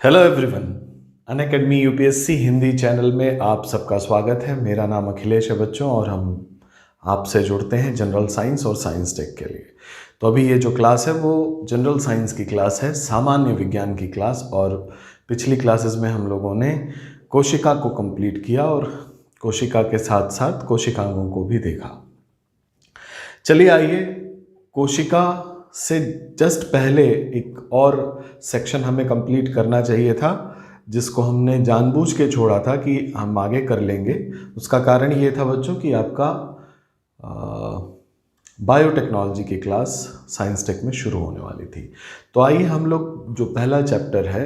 Hello everyone. Unacademy UPSC Hindi channel में आप सबका स्वागत है। मेरा नाम अखिलेश है बच्चों, और हम आपसे जुड़ते हैं जनरल साइंस और साइंस टेक के लिए। तो अभी ये जो क्लास है वो जनरल साइंस की क्लास है, सामान्य विज्ञान की क्लास। और पिछली क्लासेस में हम लोगों ने कोशिका को कंप्लीट किया और कोशिका के साथ साथ कोशिकांगों को भी देखा। चलिए आइए, कोशिका से जस्ट पहले एक और सेक्शन हमें कंप्लीट करना चाहिए था, जिसको हमने जानबूझ के छोड़ा था कि हम आगे कर लेंगे। उसका कारण ये था बच्चों कि आपका बायोटेक्नोलॉजी की क्लास साइंस टेक में शुरू होने वाली थी। तो आइए हम लोग जो पहला चैप्टर है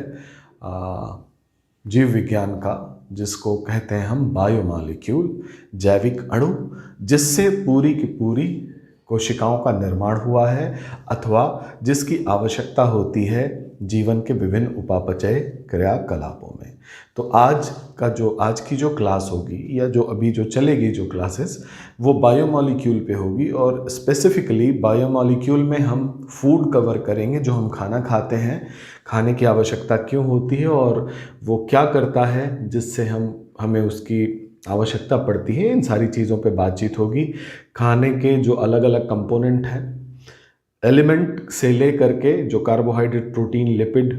जीव विज्ञान का, जिसको कहते हैं हम बायोमॉलिक्यूल, जैविक अणु, जिससे पूरी की पूरी कोशिकाओं का निर्माण हुआ है अथवा जिसकी आवश्यकता होती है जीवन के विभिन्न उपापचय क्रियाकलापों में। तो आज की जो क्लास होगी या जो अभी जो चलेगी जो क्लासेस, वो बायोमॉलिक्यूल पे होगी। और स्पेसिफिकली बायोमॉलिक्यूल में हम फूड कवर करेंगे, जो हम खाना खाते हैं, खाने की आवश्यकता क्यों होती है और वो क्या करता है जिससे हमें उसकी आवश्यकता पड़ती है। इन सारी चीज़ों पे बातचीत होगी। खाने के जो अलग अलग कंपोनेंट हैं, एलिमेंट से लेकर के जो कार्बोहाइड्रेट, प्रोटीन, लिपिड,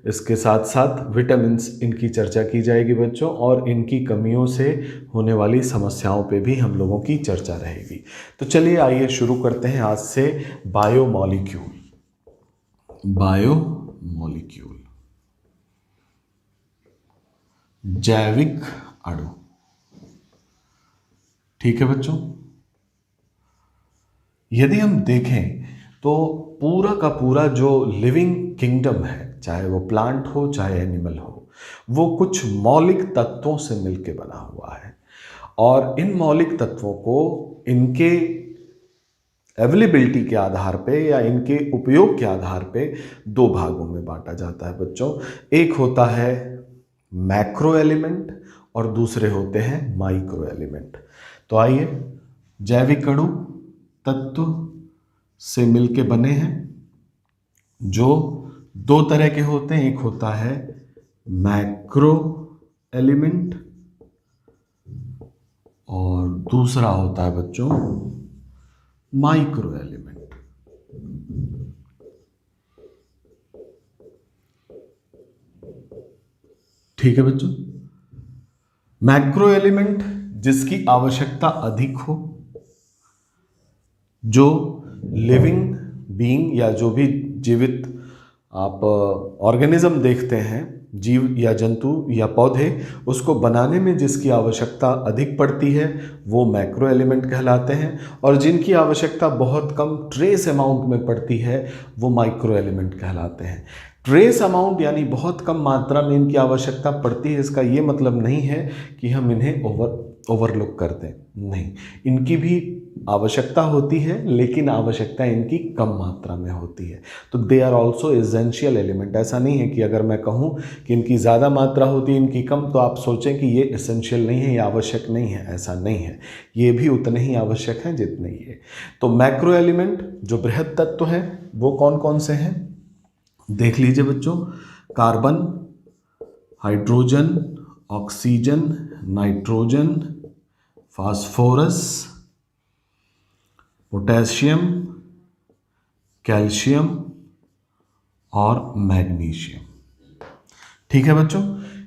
इसके साथ साथ विटामिन्स, इनकी चर्चा की जाएगी बच्चों। और इनकी कमियों से होने वाली समस्याओं पे भी हम लोगों की चर्चा रहेगी। तो चलिए आइए शुरू करते हैं आज से बायोमॉलिक्यूल। बायोमॉलिक्यूल, जैविक अणु। ठीक है बच्चों, यदि हम देखें तो पूरा का पूरा जो लिविंग किंगडम है, चाहे वो प्लांट हो चाहे एनिमल हो, वो कुछ मौलिक तत्वों से मिलकर बना हुआ है। और इन मौलिक तत्वों को इनके अवेलेबिलिटी के आधार पे या इनके उपयोग के आधार पे दो भागों में बांटा जाता है बच्चों। एक होता है मैक्रो एलिमेंट और दूसरे होते हैं माइक्रो एलिमेंट। तो आइए, जैविक अणु तत्व से मिलके बने हैं, जो दो तरह के होते हैं। एक होता है मैक्रो एलिमेंट और दूसरा होता है बच्चों माइक्रो एलिमेंट। ठीक है बच्चों, मैक्रो एलिमेंट जिसकी आवश्यकता अधिक हो, जो लिविंग बीइंग या जो भी जीवित आप ऑर्गेनिज्म देखते हैं, जीव या जंतु या पौधे, उसको बनाने में जिसकी आवश्यकता अधिक पड़ती है वो मैक्रो एलिमेंट कहलाते हैं। और जिनकी आवश्यकता बहुत कम, ट्रेस अमाउंट में पड़ती है, वो माइक्रो एलिमेंट कहलाते हैं। ट्रेस अमाउंट यानी बहुत कम मात्रा में इनकी आवश्यकता पड़ती है, इसका ये मतलब नहीं है कि हम इन्हें ओवरलुक कर दें। नहीं, इनकी भी आवश्यकता होती है, लेकिन आवश्यकता इनकी कम मात्रा में होती है। तो they are also essential element. ऐसा नहीं है कि अगर मैं कहूँ कि इनकी ज़्यादा मात्रा होती है इनकी कम, तो आप सोचें कि ये एसेंशियल नहीं है, ये आवश्यक नहीं है। ऐसा नहीं है, ये भी उतने ही आवश्यक हैं जितने ये। तो मैक्रो एलिमेंट जो बृहद तत्व हैं वो कौन कौन से हैं देख लीजिए बच्चों। Carbon, hydrogen, oxygen, nitrogen, phosphorus, potassium, calcium और मैग्नीशियम। ठीक है बच्चों,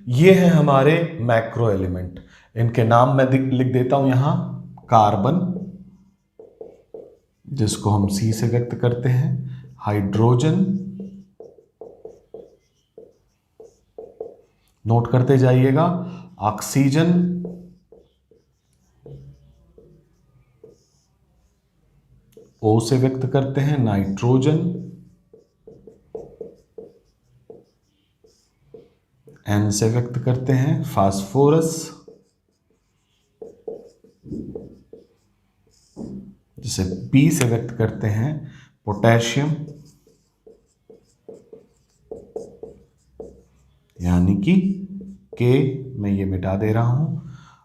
ये हैं हमारे मैक्रो एलिमेंट। इनके नाम मैं लिख देता हूं यहां। कार्बन, जिसको हम सी से व्यक्त करते हैं, हाइड्रोजन, नोट करते जाइएगा, ऑक्सीजन, ओ से व्यक्त करते हैं नाइट्रोजन, एन से व्यक्त करते हैं फास्फोरस, जिसे पी से व्यक्त करते हैं पोटेशियम, यानी कि के मैं ये मिटा दे रहा हूं।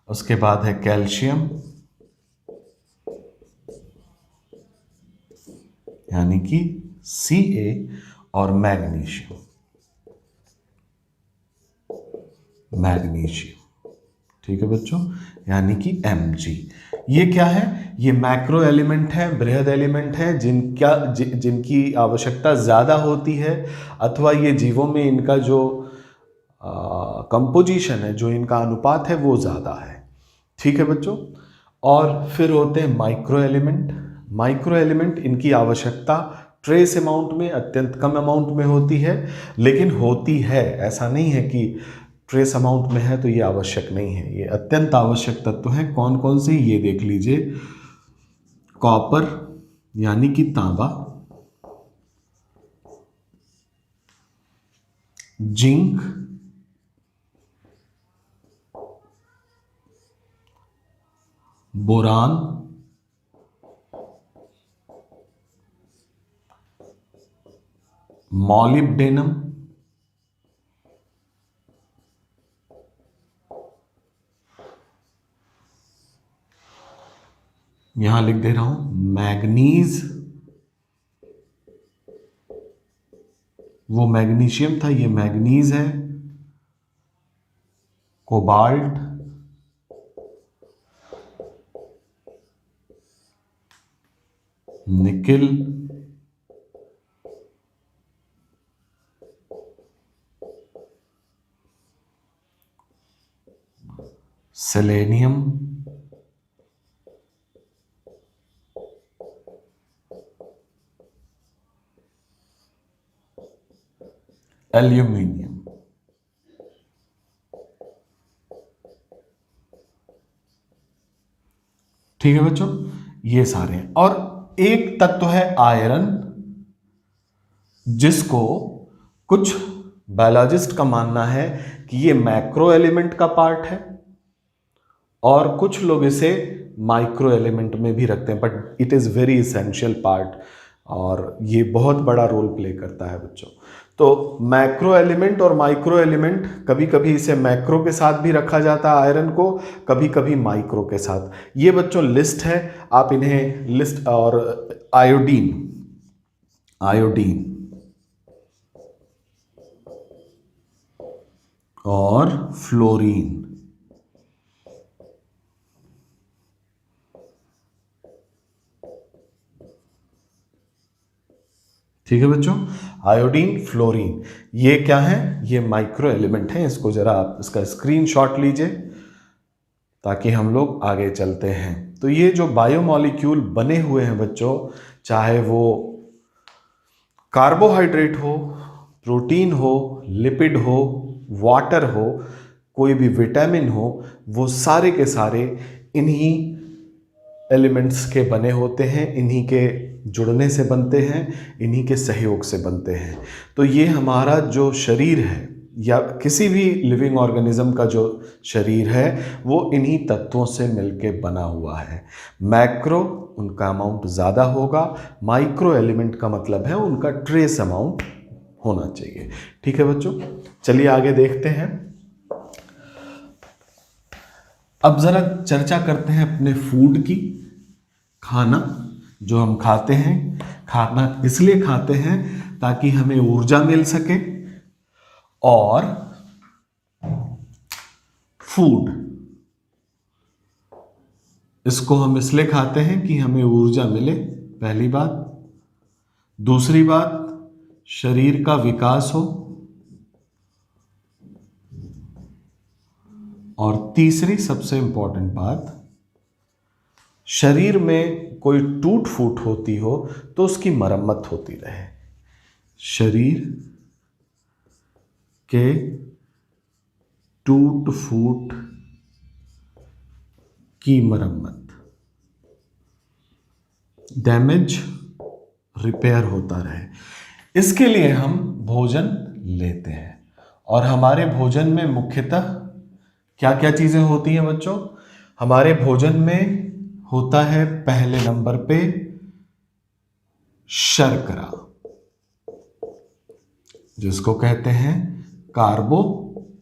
उसके बाद है कैल्शियम, यानी कि Ca, और मैग्नीशियम। मैग्नीशियम। ठीक है बच्चों, यानी कि Mg। ये क्या है? ये मैक्रो एलिमेंट है, बृहद एलिमेंट है, जिनकी आवश्यकता ज़्यादा होती है, अथवा ये जीवों में इनका जो कंपोजिशन है, जो इनका अनुपात है, वो ज़्यादा है। ठीक है बच्चों। और फिर होते हैं माइक्रो एलिमेंट। माइक्रो एलिमेंट, इनकी आवश्यकता ट्रेस अमाउंट में, अत्यंत कम अमाउंट में होती है, लेकिन होती है। ऐसा नहीं है कि ट्रेस अमाउंट में है तो ये आवश्यक नहीं है, ये अत्यंत आवश्यक तत्व हैं। कौन कौन से? ये देख लीजिए। कॉपर यानी कि तांबा, जिंक, बोरान, मॉलिब्डेनम, यहां लिख दे रहा हूं मैग्नीज, वो मैग्नीशियम था, ये मैग्नीज है, कोबाल्ट, निकिल, सेलेनियम, एल्यूमिनियम। ठीक है बच्चों, ये सारे हैं। और एक तत्व है आयरन, जिसको कुछ बायोलॉजिस्ट का मानना है कि ये मैक्रो एलिमेंट का पार्ट है, और कुछ लोग इसे माइक्रो एलिमेंट में भी रखते हैं, but it is very essential part, और ये बहुत बड़ा रोल प्ले करता है बच्चों। तो मैक्रो एलिमेंट और माइक्रो एलिमेंट, कभी कभी इसे मैक्रो के साथ भी रखा जाता है आयरन को, कभी कभी माइक्रो के साथ। ये बच्चों लिस्ट है, आप इन्हें लिस्ट। और आयोडीन, आयोडीन और फ्लोरीन। ठीक है बच्चों, आयोडीन, फ्लोरीन, ये क्या है? ये माइक्रो एलिमेंट है। इसको जरा आप इसका स्क्रीनशॉट लीजिए ताकि हम लोग आगे चलते हैं। तो ये जो बायोमॉलिक्यूल बने हुए हैं बच्चों, चाहे वो कार्बोहाइड्रेट हो, प्रोटीन हो, लिपिड हो, वाटर हो, कोई भी विटामिन हो, वो सारे के सारे इन्हीं एलिमेंट्स के बने होते हैं, इन्हीं के जुड़ने से बनते हैं, इन्हीं के सहयोग से बनते हैं। तो ये हमारा जो शरीर है, या किसी भी लिविंग ऑर्गेनिज्म का जो शरीर है, वो इन्हीं तत्वों से मिलके बना हुआ है। मैक्रो, उनका अमाउंट ज़्यादा होगा, माइक्रो एलिमेंट का मतलब है उनका ट्रेस अमाउंट होना चाहिए। ठीक है बच्चों, चलिए आगे देखते हैं। अब ज़रा चर्चा करते हैं अपने फूड की। खाना जो हम खाते हैं, खाना इसलिए खाते हैं ताकि हमें ऊर्जा मिल सके, और फूड, इसको हम इसलिए खाते हैं कि हमें ऊर्जा मिले, पहली बात। दूसरी बात, शरीर का विकास हो, और तीसरी सबसे इंपॉर्टेंट बात, शरीर में कोई टूट फूट होती हो तो उसकी मरम्मत होती रहे। शरीर के टूट फूट की मरम्मत, डैमेज रिपेयर होता रहे, इसके लिए हम भोजन लेते हैं। और हमारे भोजन में मुख्यतः क्या क्या चीजें होती हैं बच्चों? हमारे भोजन में होता है पहले नंबर पे शर्करा, जिसको कहते हैं कार्बोहाइड्रेट।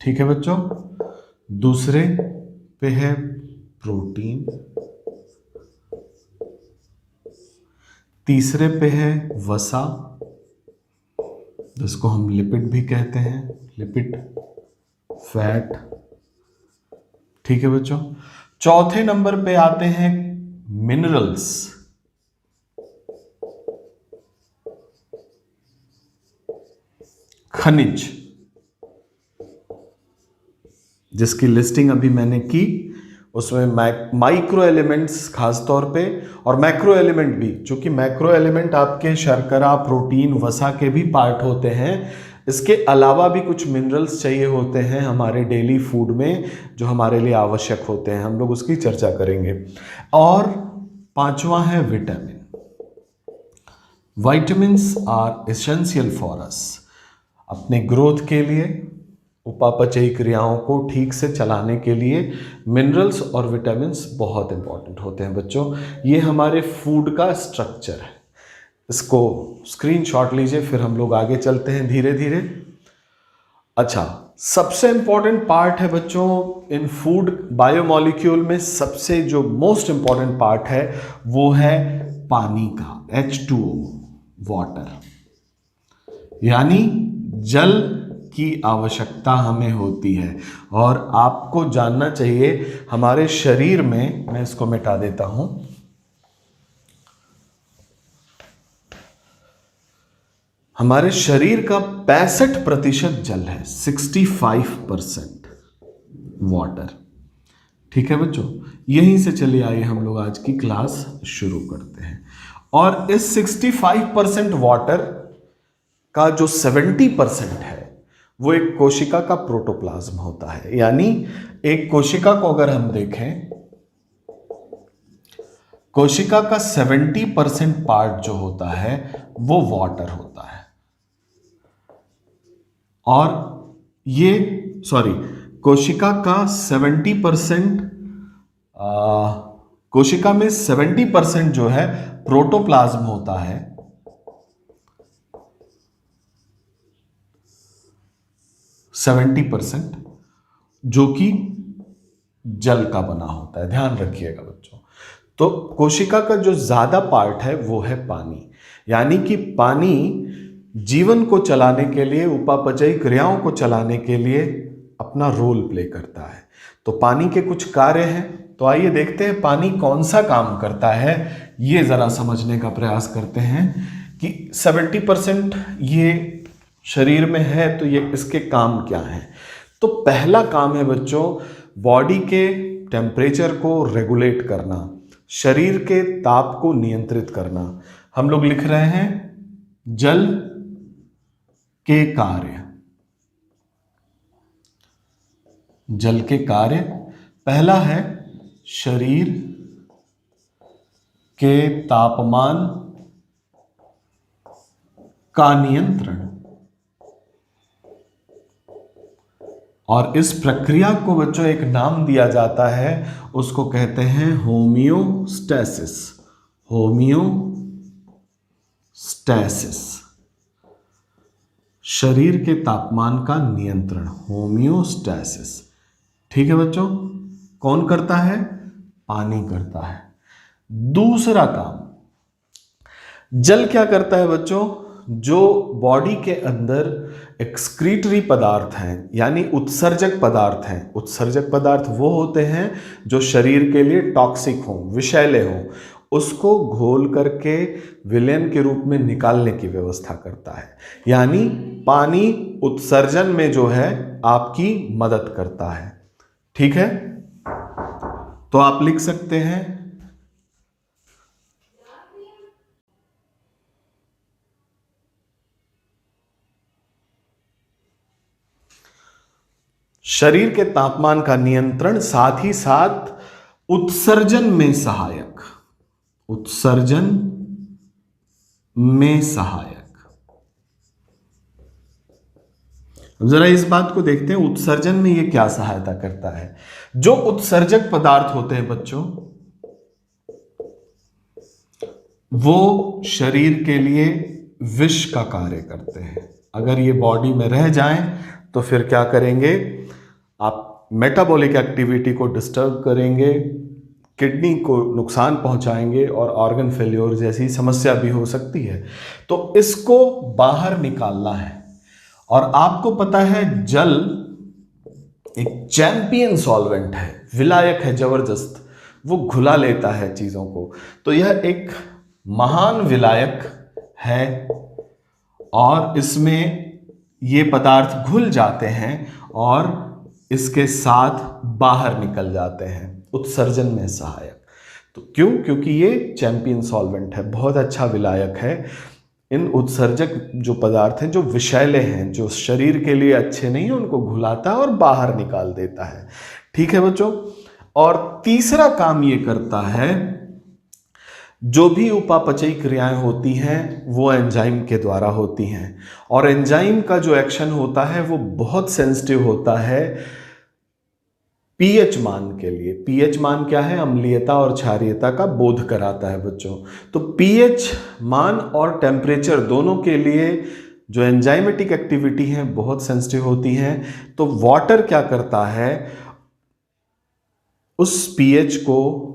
ठीक है बच्चों, दूसरे पे है प्रोटीन, तीसरे पे है वसा, जिसको हम लिपिड भी कहते हैं, लिपिड, फैट। ठीक है बच्चों। चौथे नंबर पे आते हैं मिनरल्स। खनिज, जिसकी लिस्टिंग अभी मैंने की, उसमें माइक्रो एलिमेंट्स खास तौर पे और मैक्रो एलिमेंट भी, चूंकि मैक्रो एलिमेंट आपके शर्करा, प्रोटीन, वसा के भी पार्ट होते हैं, इसके अलावा भी कुछ मिनरल्स चाहिए होते हैं हमारे डेली फूड में जो हमारे लिए आवश्यक होते हैं, हम लोग उसकी चर्चा करेंगे। और पांचवा है vitamin. Vitamins are essential for us, अपने ग्रोथ के लिए, उपापचयी क्रियाओं को ठीक से चलाने के लिए मिनरल्स और विटामिन्स बहुत इंपॉर्टेंट होते हैं बच्चों। ये हमारे फूड का स्ट्रक्चर है। इसको स्क्रीनशॉट लीजिए, फिर हम लोग आगे चलते हैं धीरे धीरे। अच्छा, सबसे इंपॉर्टेंट पार्ट है बच्चों इन फूड बायोमॉलिक्यूल में, सबसे जो मोस्ट इंपॉर्टेंट पार्ट है वो है पानी का, H2O, वाटर, यानी जल की आवश्यकता हमें होती है। और आपको जानना चाहिए हमारे शरीर में, मैं इसको मिटा देता हूं, हमारे शरीर का 65% जल है, 65% वाटर। ठीक है बच्चों, यहीं से चलिए आइए हम लोग आज की क्लास शुरू करते हैं। और इस 65% वाटर का जो 70% है वो एक कोशिका का प्रोटोप्लाज्म होता है। यानी एक कोशिका को अगर हम देखें, कोशिका का 70% पार्ट जो होता है वो वाटर होता है। और ये कोशिका का 70%, कोशिका में 70% जो है प्रोटोप्लाज्म होता है, 70% जो कि जल का बना होता है। ध्यान रखिएगा बच्चों। तो कोशिका का जो ज्यादा पार्ट है वो है पानी, यानी कि पानी जीवन को चलाने के लिए, उपापचयी क्रियाओं को चलाने के लिए अपना रोल प्ले करता है। तो पानी के कुछ कार्य हैं, तो आइए देखते हैं पानी कौन सा काम करता है। ये जरा समझने का प्रयास करते हैं कि 70% ये शरीर में है, तो ये इसके काम क्या हैं। तो पहला काम है बच्चों, बॉडी के टेम्परेचर को रेगुलेट करना, शरीर के ताप को नियंत्रित करना। हम लोग लिख रहे हैं जल के कार्य। जल के कार्य, पहला है शरीर के तापमान का नियंत्रण, और इस प्रक्रिया को बच्चों एक नाम दिया जाता है, उसको कहते हैं होमियोस्टैसिस। होमियोस्टैसिस, शरीर के तापमान का नियंत्रण, होमियोस्टैसिस। ठीक है बच्चों, कौन करता है? पानी करता है। दूसरा काम, जल क्या करता है बच्चों? जो बॉडी के अंदर एक्सक्रीटरी पदार्थ हैं, यानी उत्सर्जक पदार्थ हैं। उत्सर्जक पदार्थ वो होते हैं जो शरीर के लिए टॉक्सिक हों, विषैले हों, उसको घोल करके विलयन के रूप में निकालने की व्यवस्था करता है। यानी पानी उत्सर्जन में जो है आपकी मदद करता है। ठीक है, तो आप लिख सकते हैं शरीर के तापमान का नियंत्रण, साथ ही साथ उत्सर्जन में सहायक, उत्सर्जन में सहायक। जरा इस बात को देखते हैं, उत्सर्जन में ये क्या सहायता करता है। जो उत्सर्जक पदार्थ होते हैं बच्चों, वो शरीर के लिए विष का कार्य करते हैं। अगर ये बॉडी में रह जाएं तो फिर क्या करेंगे? आप मेटाबॉलिक एक्टिविटी को डिस्टर्ब करेंगे, किडनी को नुकसान पहुंचाएंगे और ऑर्गन फेल्योर जैसी समस्या भी हो सकती है। तो इसको बाहर निकालना है, और आपको पता है जल एक चैंपियन सॉल्वेंट है, विलायक है जबरदस्त, वो घुला लेता है चीजों को। तो यह एक महान विलायक है और इसमें ये पदार्थ घुल जाते हैं और इसके साथ बाहर निकल जाते हैं, उत्सर्जन में सहायक। तो क्यों? क्योंकि ये चैंपियन सॉल्वेंट है, बहुत अच्छा विलायक है। इन उत्सर्जक जो पदार्थ हैं, जो विषैले हैं, जो शरीर के लिए अच्छे नहीं है, उनको घुलाता है और बाहर निकाल देता है। ठीक है बच्चों। और तीसरा काम ये करता है, जो भी उपापचयी क्रियाएं होती हैं वो एंजाइम के द्वारा होती हैं, और एंजाइम का जो एक्शन होता है वो बहुत सेंसिटिव होता है पीएच मान के लिए। पीएच मान क्या है? अम्लीयता और क्षारीयता का बोध कराता है बच्चों। तो पीएच मान और टेम्परेचर दोनों के लिए जो एंजाइमेटिक एक्टिविटी है बहुत सेंसिटिव होती हैं। तो वाटर क्या करता है? उस पीएच को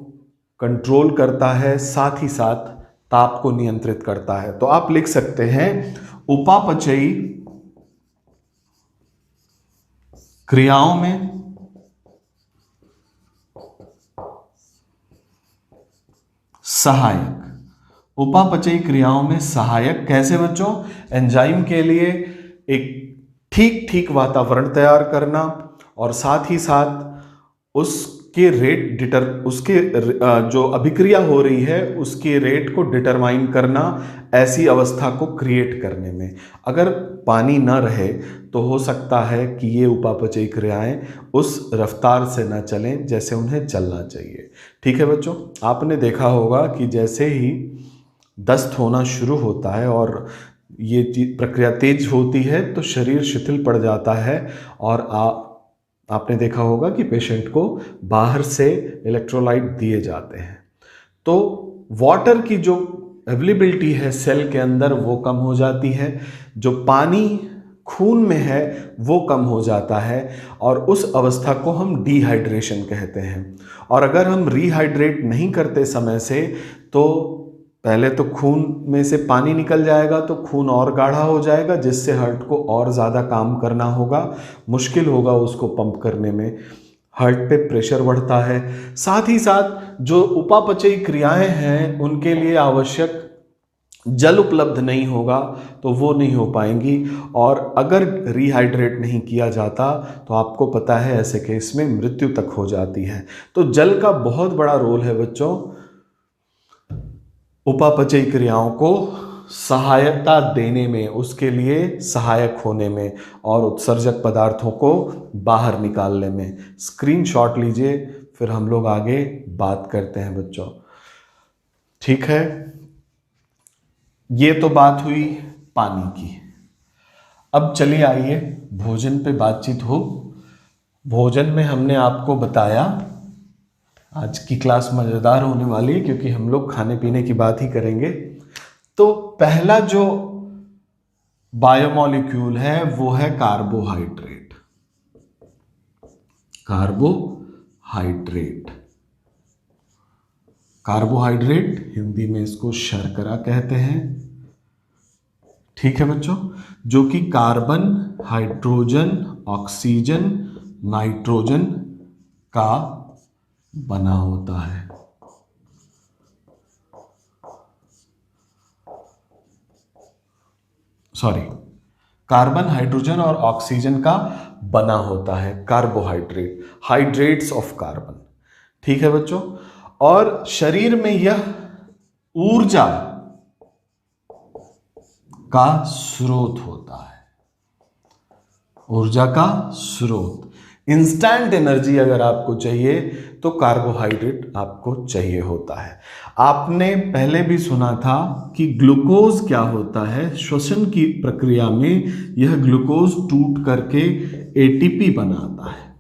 कंट्रोल करता है, साथ ही साथ ताप को नियंत्रित करता है। तो आप लिख सकते हैं उपापचयी क्रियाओं में सहायक। उपापचयी क्रियाओं में सहायक कैसे बच्चों? एंजाइम के लिए एक ठीक ठीक वातावरण तैयार करना और साथ ही साथ उसके जो अभिक्रिया हो रही है उसके रेट को डिटरमाइन करना, ऐसी अवस्था को क्रिएट करने में। अगर पानी न रहे तो हो सकता है कि ये उपापचयी क्रियाएं उस रफ्तार से न चलें जैसे उन्हें चलना चाहिए। ठीक है बच्चों। आपने देखा होगा कि जैसे ही दस्त होना शुरू होता है और ये प्रक्रिया तेज होती है तो शरीर शिथिल पड़ जाता है और आपने देखा होगा कि पेशेंट को बाहर से इलेक्ट्रोलाइट दिए जाते हैं। तो वाटर की जो अवेलेबिलिटी है सेल के अंदर वो कम हो जाती है, जो पानी खून में है वो कम हो जाता है और उस अवस्था को हम डिहाइड्रेशन कहते हैं। और अगर हम रिहाइड्रेट नहीं करते समय से तो पहले तो खून में से पानी निकल जाएगा, तो खून और गाढ़ा हो जाएगा, जिससे हार्ट को और ज़्यादा काम करना होगा, मुश्किल होगा उसको पंप करने में, हार्ट पे प्रेशर बढ़ता है। साथ ही साथ जो उपापचयी क्रियाएं हैं उनके लिए आवश्यक जल उपलब्ध नहीं होगा तो वो नहीं हो पाएंगी, और अगर रिहाइड्रेट नहीं किया जाता तो आपको पता है ऐसे केस में मृत्यु तक हो जाती है। तो जल का बहुत बड़ा रोल है बच्चों उपापचयी क्रियाओं को सहायता देने में, उसके लिए सहायक होने में और उत्सर्जक पदार्थों को बाहर निकालने में। स्क्रीनशॉट लीजिए, फिर हम लोग आगे बात करते हैं बच्चों। ठीक है, ये तो बात हुई पानी की। अब चलिए आइए भोजन पे बातचीत हो। भोजन में हमने आपको बताया, आज की क्लास मज़ेदार होने वाली है क्योंकि हम लोग खाने पीने की बात ही करेंगे। तो पहला जो बायोमॉलिक्यूल है वो है कार्बोहाइड्रेट। कार्बोहाइड्रेट, कार्बोहाइड्रेट हिंदी में इसको शर्करा कहते हैं। ठीक है बच्चों, जो कि कार्बन, हाइड्रोजन, ऑक्सीजन, नाइट्रोजन का बना होता है। सॉरी, कार्बन, हाइड्रोजन और ऑक्सीजन का बना होता है कार्बोहाइड्रेट, हाइड्रेट्स ऑफ कार्बन। ठीक है बच्चों, और शरीर में यह ऊर्जा का स्रोत होता है, ऊर्जा का स्रोत। इंस्टेंट एनर्जी अगर आपको चाहिए तो कार्बोहाइड्रेट आपको चाहिए होता है। आपने पहले भी सुना था कि ग्लूकोज क्या होता है, श्वसन की प्रक्रिया में यह ग्लूकोज टूट करके एटीपी बनाता है,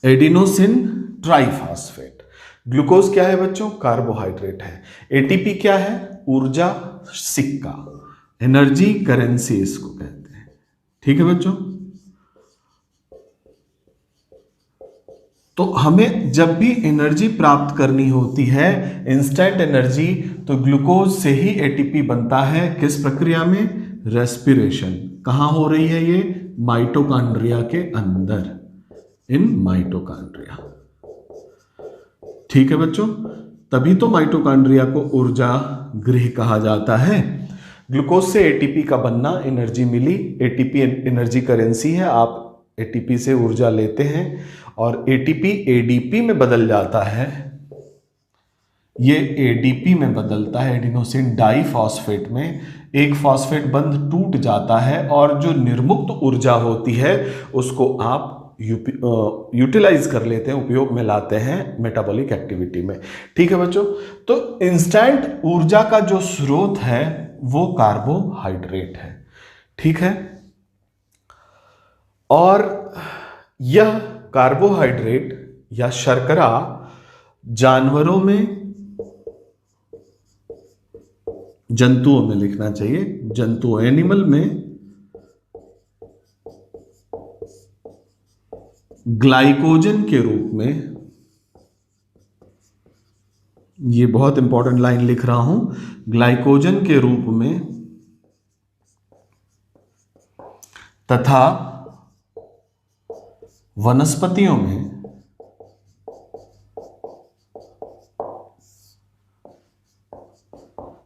एडिनोसिन ट्राइफॉस्फेट। ग्लूकोज क्या है बच्चों? कार्बोहाइड्रेट है। एटीपी क्या है? ऊर्जा सिक्का, एनर्जी करेंसी इसको कहते हैं। ठीक है बच्चों, तो हमें जब भी एनर्जी प्राप्त करनी होती है, इंस्टेंट एनर्जी, तो ग्लूकोज से ही एटीपी बनता है। किस प्रक्रिया में? रेस्पिरेशन कहाँ हो रही है? ये माइटोकॉन्ड्रिया के अंदर, इन माइटोकॉन्ड्रिया। ठीक है बच्चों, तभी तो माइटोकॉन्ड्रिया को ऊर्जा गृह कहा जाता है। ग्लूकोज से एटीपी का बनना, एनर्जी मिली, एटीपी एनर्जी करेंसी है, आप एटीपी से ऊर्जा लेते हैं और एटीपी एडीपी में बदल जाता है। ये एडीपी में बदलता है, एडिनोसिन डाइफॉस्फेट में। एक फॉस्फेट बंध टूट जाता है और जो निर्मुक्त ऊर्जा होती है उसको आप यूटिलाइज कर लेते हैं, उपयोग में लाते हैं मेटाबॉलिक एक्टिविटी में। ठीक है बच्चों, तो इंस्टेंट ऊर्जा का जो स्रोत है वो कार्बोहाइड्रेट है। ठीक है, और यह कार्बोहाइड्रेट या शर्करा जानवरों में, जंतुओं में लिखना चाहिए, जंतु एनिमल में ग्लाइकोजन के रूप में, ये बहुत इंपॉर्टेंट लाइन लिख रहा हूं, ग्लाइकोजन के रूप में तथा वनस्पतियों में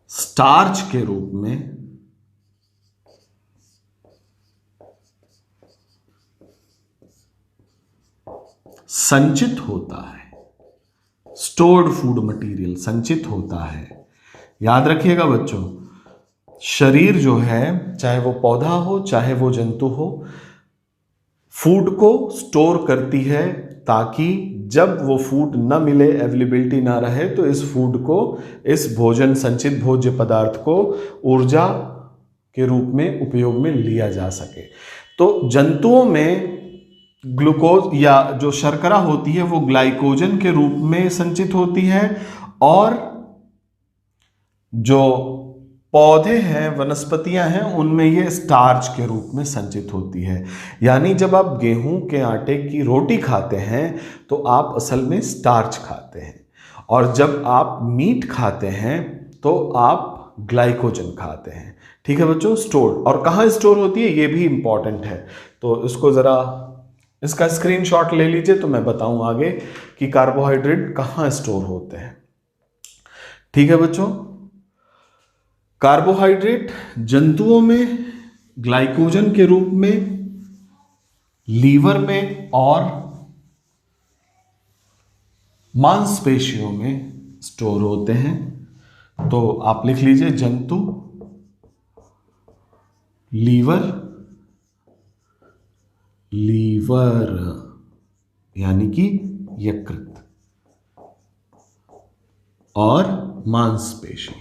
स्टार्च के रूप में संचित होता है। स्टोर्ड फूड मटेरियल संचित होता है। याद रखिएगा बच्चों, शरीर जो है, चाहे वो पौधा हो चाहे वो जंतु हो, फूड को स्टोर करती है ताकि जब वो फूड ना मिले, अवेलेबिलिटी ना रहे, तो इस फूड को, इस भोजन, संचित भोज्य पदार्थ को ऊर्जा के रूप में उपयोग में लिया जा सके। तो जंतुओं में ग्लूकोज या जो शर्करा होती है वो ग्लाइकोजन के रूप में संचित होती है, और जो पौधे हैं, वनस्पतियां हैं, उनमें ये स्टार्च के रूप में संचित होती है। यानी जब आप गेहूं के आटे की रोटी खाते हैं तो आप असल में स्टार्च खाते हैं, और जब आप मीट खाते हैं तो आप ग्लाइकोजन खाते हैं। ठीक है बच्चों, स्टोर, और कहाँ स्टोर होती है ये भी इंपॉर्टेंट है, तो इसको जरा इसका स्क्रीनशॉट ले लीजिए तो मैं बताऊं आगे कि कार्बोहाइड्रेट कहाँ स्टोर होते हैं। ठीक है बच्चों, कार्बोहाइड्रेट जंतुओं में ग्लाइकोजन के रूप में, लीवर में और मांसपेशियों में स्टोर होते हैं। तो आप लिख लीजिए, जंतु, लीवर यानी कि यकृत, और मांसपेशी।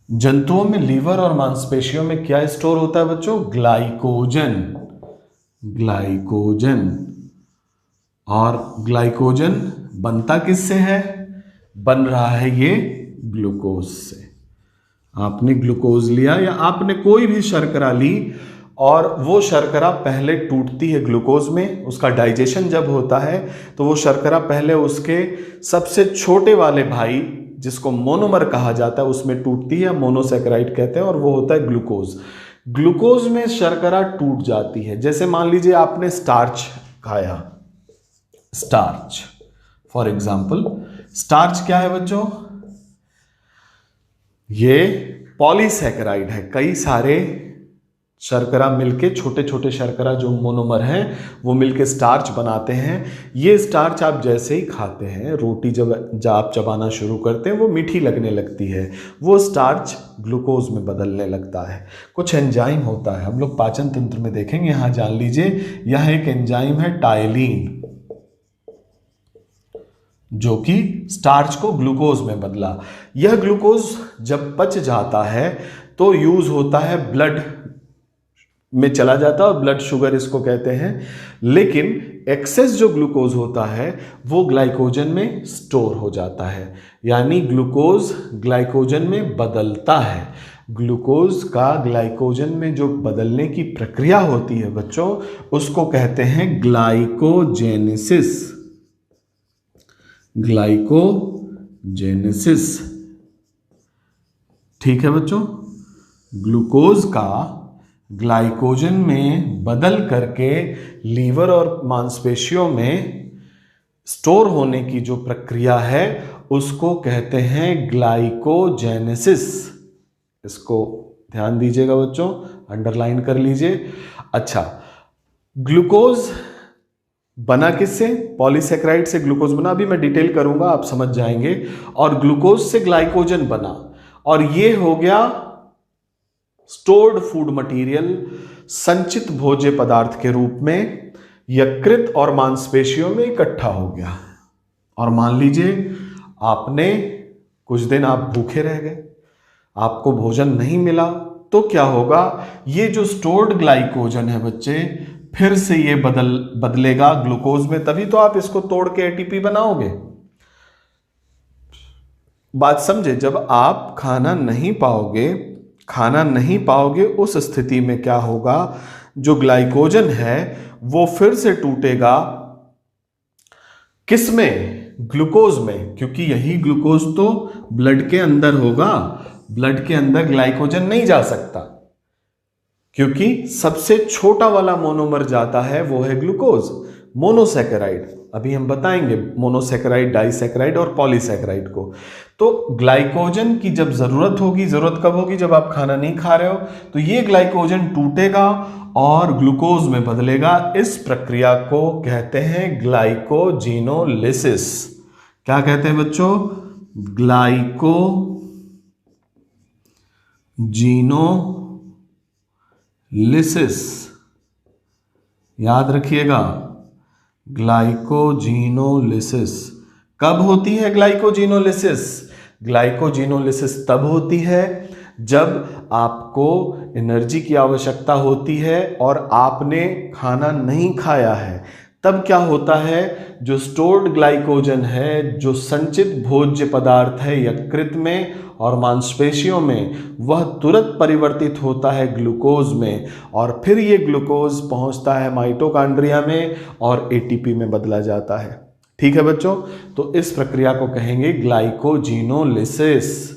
जंतुओं में लीवर और मांसपेशियों में क्या स्टोर होता है बच्चों? ग्लाइकोजन। और ग्लाइकोजन बनता किससे है? बन रहा है ये ग्लूकोज से। आपने ग्लूकोज लिया या आपने कोई भी शर्करा ली, और वो शर्करा पहले टूटती है ग्लूकोज में। उसका डाइजेशन जब होता है तो वो शर्करा पहले उसके सबसे छोटे वाले भाई, जिसको मोनोमर कहा जाता है, उसमें टूटती है, मोनोसैकेराइड कहते हैं, और वो होता है ग्लूकोज। ग्लूकोज में शर्करा टूट जाती है। जैसे मान लीजिए आपने स्टार्च खाया, स्टार्च फॉर एग्जाम्पल, स्टार्च क्या है बच्चों? ये पॉलीसैकेराइड है। कई सारे शर्करा मिलके, छोटे छोटे शर्करा जो मोनोमर हैं वो मिलके स्टार्च बनाते हैं। ये स्टार्च आप जैसे ही खाते हैं, रोटी जब आप चबाना शुरू करते हैं वो मीठी लगने लगती है, वो स्टार्च ग्लूकोज में बदलने लगता है। कुछ एंजाइम होता है, हम लोग पाचन तंत्र में देखेंगे। यहाँ जान लीजिए, यह एक एंजाइम है टाइलिन, जो कि स्टार्च को ग्लूकोज में बदला। यह ग्लूकोज जब पच जाता है तो यूज होता है, ब्लड में चला जाता है, और ब्लड शुगर इसको कहते हैं। लेकिन एक्सेस जो ग्लूकोज होता है वो ग्लाइकोजन में स्टोर हो जाता है, यानी ग्लूकोज ग्लाइकोजन में बदलता है। ग्लूकोज का ग्लाइकोजन में जो बदलने की प्रक्रिया होती है बच्चों, उसको कहते हैं ग्लाइकोजेनेसिस। ग्लाइकोजेनेसिस। ठीक है बच्चों, ग्लूकोज का ग्लाइकोजन में बदल करके लीवर और मांसपेशियों में स्टोर होने की जो प्रक्रिया है उसको कहते हैं ग्लाइकोजेनेसिस। इसको ध्यान दीजिएगा बच्चों, अंडरलाइन कर लीजिए। अच्छा, ग्लूकोज बना किससे? पॉलीसेकेराइड से ग्लूकोज बना, अभी मैं डिटेल करूंगा, आप समझ जाएंगे। और ग्लूकोज से ग्लाइकोजन बना, और ये हो गया स्टोर्ड फूड मटेरियल, संचित भोज्य पदार्थ के रूप में यकृत और मांसपेशियों में इकट्ठा हो गया। और मान लीजिए आपने कुछ दिन आप भूखे रह गए, आपको भोजन नहीं मिला, तो क्या होगा? ये जो स्टोर्ड ग्लाइकोजन है बच्चे, फिर से ये बदलेगा ग्लूकोज में, तभी तो आप इसको तोड़ के एटीपी बनाओगे। बात समझे? जब आप खाना नहीं पाओगे उस स्थिति में क्या होगा? जो ग्लाइकोजन है वो फिर से टूटेगा किसमें? ग्लूकोज में, क्योंकि यही ग्लूकोज तो ब्लड के अंदर होगा। ब्लड के अंदर ग्लाइकोजन नहीं जा सकता, क्योंकि सबसे छोटा वाला मोनोमर जाता है, वो है ग्लूकोज। मोनोसेकेराइड, अभी हम बताएंगे मोनोसेकेराइड, डाइसेकेराइड और पॉलीसेकेराइड को। तो ग्लाइकोजन की जब जरूरत होगी, जरूरत कब होगी? जब आप खाना नहीं खा रहे हो, तो ये ग्लाइकोजन टूटेगा और ग्लूकोज में बदलेगा। इस प्रक्रिया को कहते हैं ग्लाइकोजिनोलिसिस। क्या कहते हैं बच्चों? ग्लाइकोजिनोलिसिस। याद रखिएगा, ग्लाइकोजिनोलिसिस। कब होती है ग्लाइकोजिनोलिसिस? ग्लाइकोजिनोलिसिस तब होती है जब आपको एनर्जी की आवश्यकता होती है और आपने खाना नहीं खाया है। तब क्या होता है? जो स्टोर्ड ग्लाइकोजन है, जो संचित भोज्य पदार्थ है यकृत में और मांसपेशियों में, वह तुरंत परिवर्तित होता है ग्लूकोज में, और फिर ये ग्लूकोज पहुंचता है माइटोकॉन्ड्रिया में और एटीपी में बदला जाता है। ठीक है बच्चों, तो इस प्रक्रिया को कहेंगे ग्लाइकोजिनोलिसिस।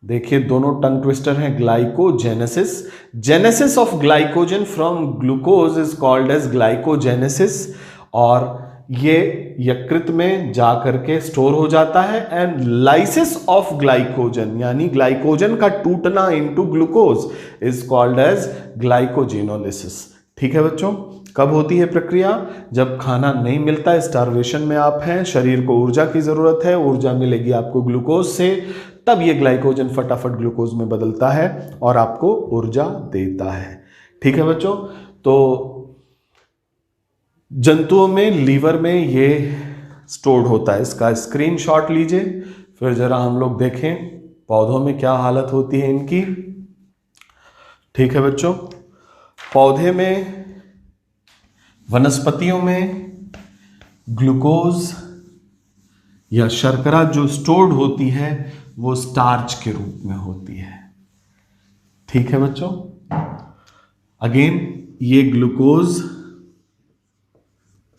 देखिए दोनों टंग ट्विस्टर हैं। Glycogenesis, genesis of glycogen from glucose is called as glycogenesis, और ये यकृत में जाकर के स्टोर हो जाता है। एंड लाइसिस ऑफ ग्लाइकोजन, यानी ग्लाइकोजन का टूटना into glucose, is called as glycogenolysis. ठीक है बच्चों, कब होती है प्रक्रिया? जब खाना नहीं मिलता है, स्टारवेशन में आप हैं, शरीर को ऊर्जा की जरूरत है, ऊर्जा मिलेगी आपको ग्लूकोज से, तब ये ग्लाइकोजन फटाफट ग्लूकोज में बदलता है और आपको ऊर्जा देता है। ठीक है बच्चों, तो जंतुओं में लीवर में ये स्टोर्ड होता है। इसका स्क्रीनशॉट लीजिए, फिर जरा हम लोग देखें पौधों में क्या हालत होती है इनकी। ठीक है बच्चों, पौधे में, वनस्पतियों में ग्लूकोज या शर्करा जो स्टोर्ड होती है वो स्टार्च के रूप में होती है। ठीक है बच्चों, अगेन ये ग्लूकोज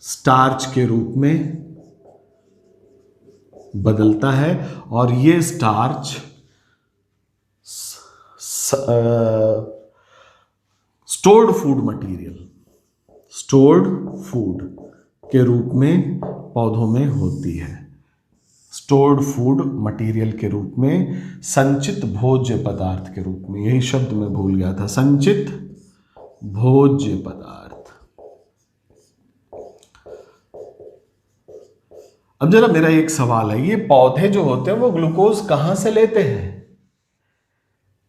स्टार्च के रूप में बदलता है, और ये starch stored food material, stored food के रूप में पौधों में होती है। स्टोर्ड फूड मटेरियल के रूप में, संचित भोज्य पदार्थ के रूप में, यही शब्द मैं भूल गया था, संचित भोज्य पदार्थ। अब जरा मेरा एक सवाल है, ये पौधे जो होते हैं वो ग्लूकोज कहां से लेते हैं?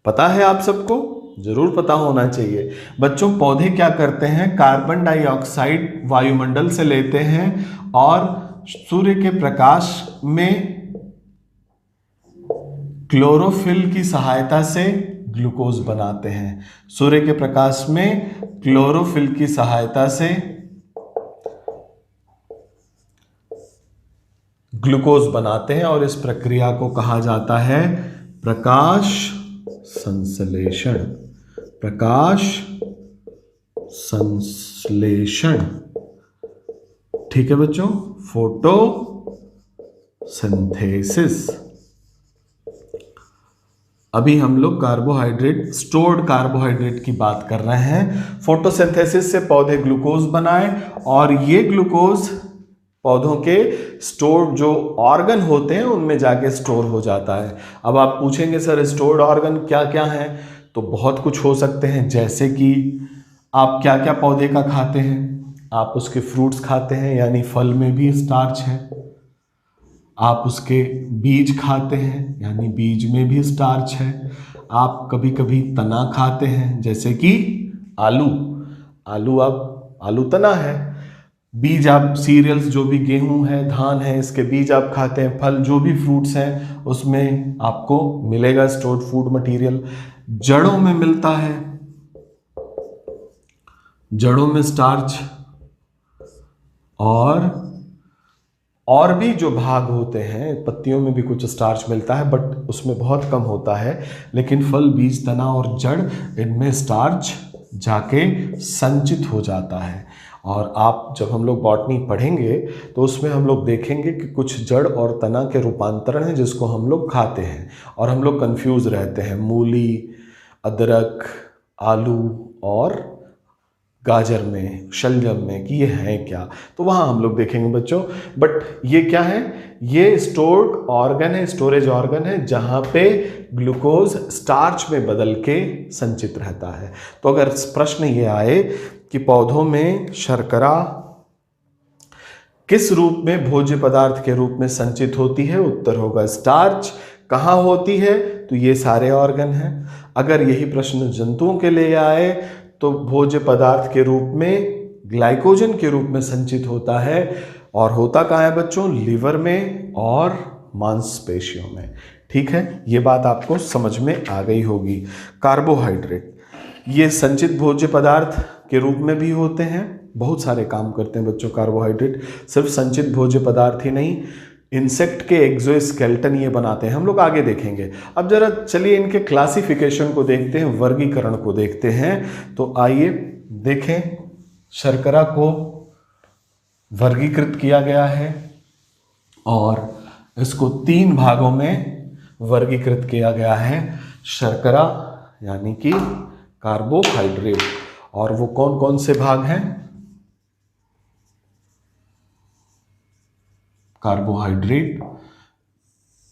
पता है आप सबको? जरूर पता होना चाहिए बच्चों। पौधे क्या करते हैं? कार्बन डाइऑक्साइड वायुमंडल से लेते हैं और सूर्य के प्रकाश में क्लोरोफिल की सहायता से ग्लूकोज बनाते हैं। सूर्य के प्रकाश में क्लोरोफिल की सहायता से ग्लूकोज बनाते हैं, और इस प्रक्रिया को कहा जाता है प्रकाश संश्लेषण। प्रकाश संश्लेषण। ठीक है बच्चों, फोटो फोटोसिंथेसिस। अभी हम लोग कार्बोहाइड्रेट, स्टोर्ड कार्बोहाइड्रेट की बात कर रहे हैं। फोटोसिंथेसिस से पौधे ग्लूकोज बनाए और ये ग्लूकोज पौधों के स्टोर्ड जो ऑर्गन होते हैं उनमें जाके स्टोर हो जाता है। अब आप पूछेंगे सर स्टोर्ड ऑर्गन क्या क्या हैं, तो बहुत कुछ हो सकते हैं। जैसे कि आप क्या क्या पौधे का खाते हैं, आप उसके फ्रूट्स खाते हैं यानी फल में भी स्टार्च है। आप उसके बीज खाते हैं यानी बीज में भी स्टार्च है। आप कभी कभी तना खाते हैं जैसे कि आलू, आलू तना है। बीज आप सीरियल्स जो भी गेहूं है, धान है, इसके बीज आप खाते हैं। फल जो भी फ्रूट्स हैं उसमें आपको मिलेगा स्टोर्ड फूड मटेरियल। जड़ों में मिलता है, जड़ों में स्टार्च। और भी जो भाग होते हैं, पत्तियों में भी कुछ स्टार्च मिलता है बट उसमें बहुत कम होता है। लेकिन फल, बीज, तना और जड़, इनमें स्टार्च जाके संचित हो जाता है। और आप जब हम लोग बॉटनी पढ़ेंगे तो उसमें हम लोग देखेंगे कि कुछ जड़ और तना के रूपांतरण हैं जिसको हम लोग खाते हैं और हम लोग कंफ्यूज रहते हैं मूली, अदरक, आलू और गाजर में, शलजम में कि ये है क्या। तो वहाँ हम लोग देखेंगे बच्चों। बट ये क्या है, ये स्टोर्ड ऑर्गन है, स्टोरेज ऑर्गन है जहाँ पे ग्लूकोज स्टार्च में बदल के संचित रहता है। तो अगर प्रश्न ये आए कि पौधों में शर्करा किस रूप में भोज्य पदार्थ के रूप में संचित होती है, उत्तर होगा स्टार्च। कहाँ होती है, तो ये सारे ऑर्गन हैं। अगर यही प्रश्न जंतुओं के लिए आए तो भोज्य पदार्थ के रूप में ग्लाइकोजन के रूप में संचित होता है। और होता कहाँ है बच्चों, लिवर में और मांसपेशियों में। ठीक है, ये बात आपको समझ में आ गई होगी। कार्बोहाइड्रेट ये संचित भोज्य पदार्थ के रूप में भी होते हैं, बहुत सारे काम करते हैं बच्चों कार्बोहाइड्रेट। सिर्फ संचित भोज्य पदार्थ ही नहीं, इंसेक्ट के एक्सोस्केलेटन ये बनाते हैं, हम लोग आगे देखेंगे। अब जरा चलिए इनके क्लासिफिकेशन को देखते हैं, वर्गीकरण को देखते हैं। तो आइए देखें, शर्करा को वर्गीकृत किया गया है और इसको 3 भागों में वर्गीकृत किया गया है। शर्करा यानी कि कार्बोहाइड्रेट, और वो कौन कौन से भाग हैं कार्बोहाइड्रेट।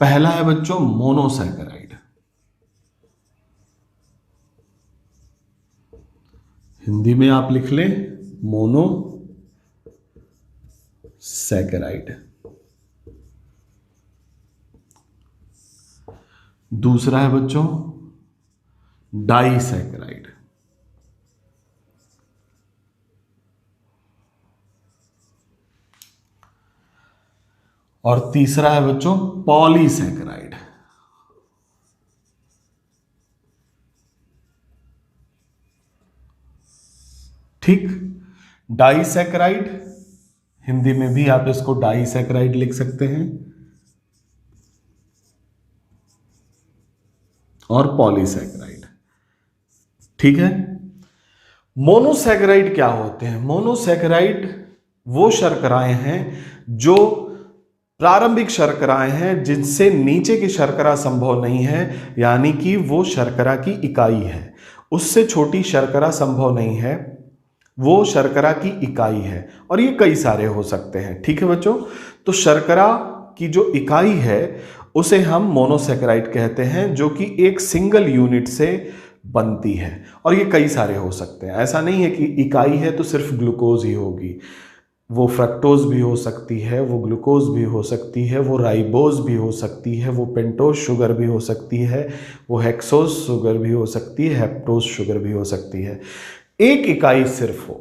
पहला है बच्चों मोनोसैकेराइड, हिंदी में आप लिख लें मोनोसैकेराइड। दूसरा है बच्चों डाइसैकेराइड। और तीसरा है बच्चों पॉलीसैकेराइड। ठीक, डाइसैकेराइड, हिंदी में भी आप इसको डाइसैकेराइड लिख सकते हैं, और पॉलीसैकेराइड। ठीक है। मोनोसैकेराइड क्या होते हैं, मोनोसैकेराइड वो शर्कराएं हैं जो प्रारंभिक शर्कराएं हैं जिनसे नीचे की शर्करा संभव नहीं है, यानी कि वो शर्करा की इकाई है, उससे छोटी शर्करा संभव नहीं है, वो शर्करा की इकाई है। और ये कई सारे हो सकते हैं। ठीक है बच्चों, तो शर्करा की जो इकाई है उसे हम मोनोसैकेराइड कहते हैं, जो कि एक सिंगल यूनिट से बनती है। और ये कई सारे हो सकते हैं, ऐसा नहीं है कि इकाई है तो सिर्फ ग्लूकोज ही होगी, वो फ्रक्टोज भी हो सकती है, वो ग्लूकोज भी हो सकती है, वो राइबोज भी हो सकती है, वो पेंटोज शुगर भी हो सकती है, वो हेक्सोज शुगर भी हो सकती है, हेप्टोज शुगर भी हो सकती है। एक इकाई सिर्फ हो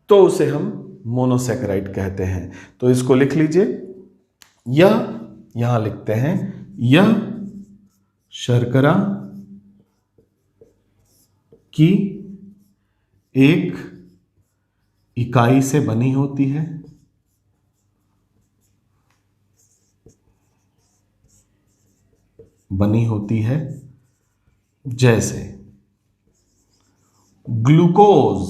तो उसे हम मोनोसैकेराइड कहते हैं। तो इसको लिख लीजिए, यह यहां लिखते हैं, यह शर्करा की एक इकाई से बनी होती है, जैसे ग्लूकोज,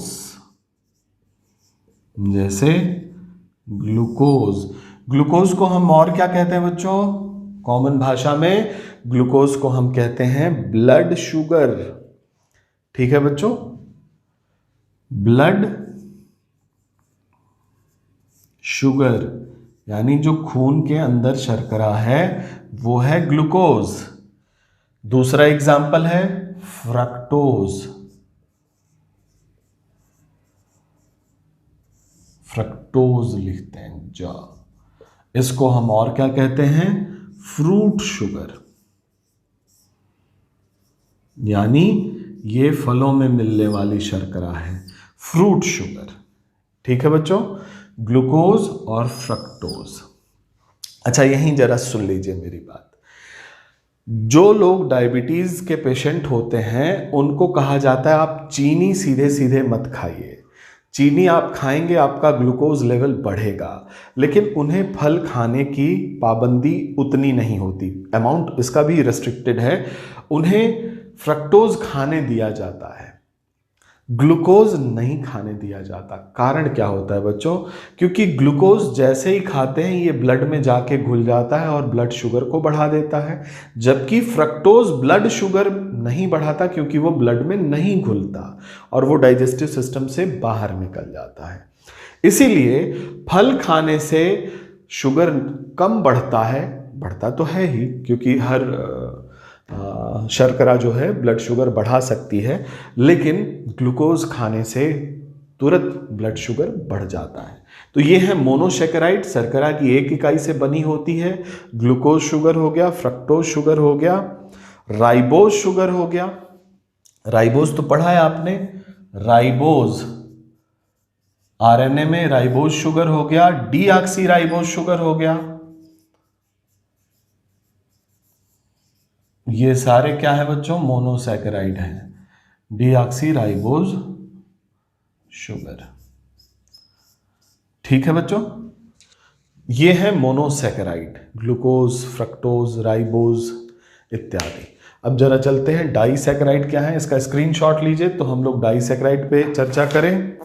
ग्लूकोज को हम और क्या कहते हैं बच्चों? कॉमन भाषा में ग्लूकोज को हम कहते हैं ब्लड शुगर। ठीक है बच्चों, ब्लड शुगर यानी जो खून के अंदर शर्करा है वो है ग्लूकोज। दूसरा एग्जाम्पल है फ्रक्टोज। फ्रक्टोज लिखते हैं जा, इसको हम और क्या कहते हैं? फ्रूट शुगर, यानी ये फलों में मिलने वाली शर्करा है, फ्रूट शुगर। ठीक है बच्चों, ग्लूकोज और फ्रक्टोज। अच्छा, यहीं जरा सुन लीजिए मेरी बात। जो लोग डायबिटीज के पेशेंट होते हैं उनको कहा जाता है आप चीनी सीधे सीधे मत खाइए। चीनी आप खाएंगे आपका ग्लूकोज लेवल बढ़ेगा, लेकिन उन्हें फल खाने की पाबंदी उतनी नहीं होती, अमाउंट इसका भी रेस्ट्रिक्टेड है। उन्हें फ्रक्टोज खाने दिया जाता है, ग्लूकोज नहीं खाने दिया जाता। कारण क्या होता है बच्चों? क्योंकि ग्लूकोज जैसे ही खाते हैं ये ब्लड में जाके घुल जाता है और ब्लड शुगर को बढ़ा देता है, जबकि फ्रक्टोज ब्लड शुगर नहीं बढ़ाता क्योंकि वो ब्लड में नहीं घुलता और वो डाइजेस्टिव सिस्टम से बाहर निकल जाता है। इसीलिए फल खाने से शुगर कम बढ़ता है, बढ़ता तो है ही क्योंकि हर शर्करा जो है ब्लड शुगर बढ़ा सकती है, लेकिन ग्लूकोज खाने से तुरंत ब्लड शुगर बढ़ जाता है। तो ये है मोनोसैकेराइड, शर्करा की एक इकाई से बनी होती है। ग्लूकोज शुगर हो गया, फ्रक्टोज शुगर हो गया, राइबोज शुगर हो गया। राइबोज तो पढ़ा है आपने, राइबोज आरएनए में राइबोज शुगर हो गया, डीऑक्सी राइबोज शुगर हो गया। ये सारे क्या है बच्चों? मोनोसैकेराइड हैं, डीऑक्सी राइबोज शुगर। ठीक है बच्चों, ये है मोनोसैकेराइड, ग्लूकोज, फ्रक्टोज, राइबोज इत्यादि। अब जरा चलते हैं डाइसैकेराइड क्या है, इसका स्क्रीनशॉट लीजिए तो हम लोग डाइसैकेराइड पे चर्चा करें।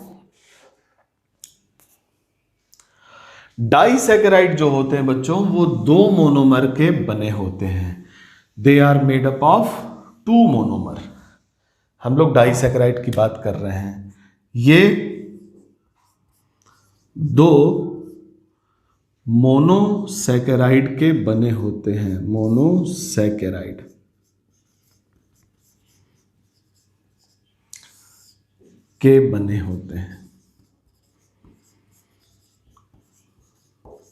डाइसैकेराइड जो होते हैं बच्चों वो दो मोनोमर के बने होते हैं। They are made up of two monomer. हम लोग डाइसैकेराइड की बात कर रहे हैं। ये दो मोनोसैकेराइड के बने होते हैं, मोनोसैकेराइड के बने होते हैं।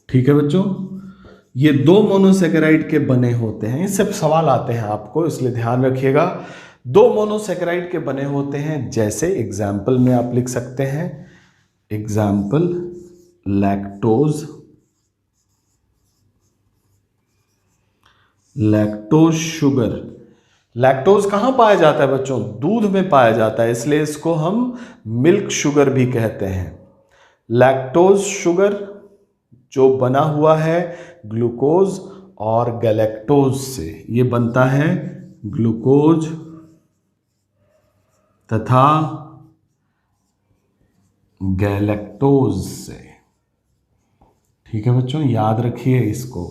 ठीक है बच्चों, ये दो मोनोसैकेराइड के बने होते हैं। इससे सवाल आते हैं आपको, इसलिए ध्यान रखिएगा। दो मोनोसैकेराइड के बने होते हैं, जैसे एग्जाम्पल में आप लिख सकते हैं, example lactose, lactose sugar. Lactose कहां पाया जाता है बच्चों? दूध में पाया जाता है, इसलिए इसको हम मिल्क शुगर भी कहते हैं। लैक्टोज शुगर जो बना हुआ है ग्लूकोज और गैलेक्टोज से, ये बनता है ग्लूकोज तथा गैलेक्टोज से। ठीक है बच्चों, याद रखिए इसको,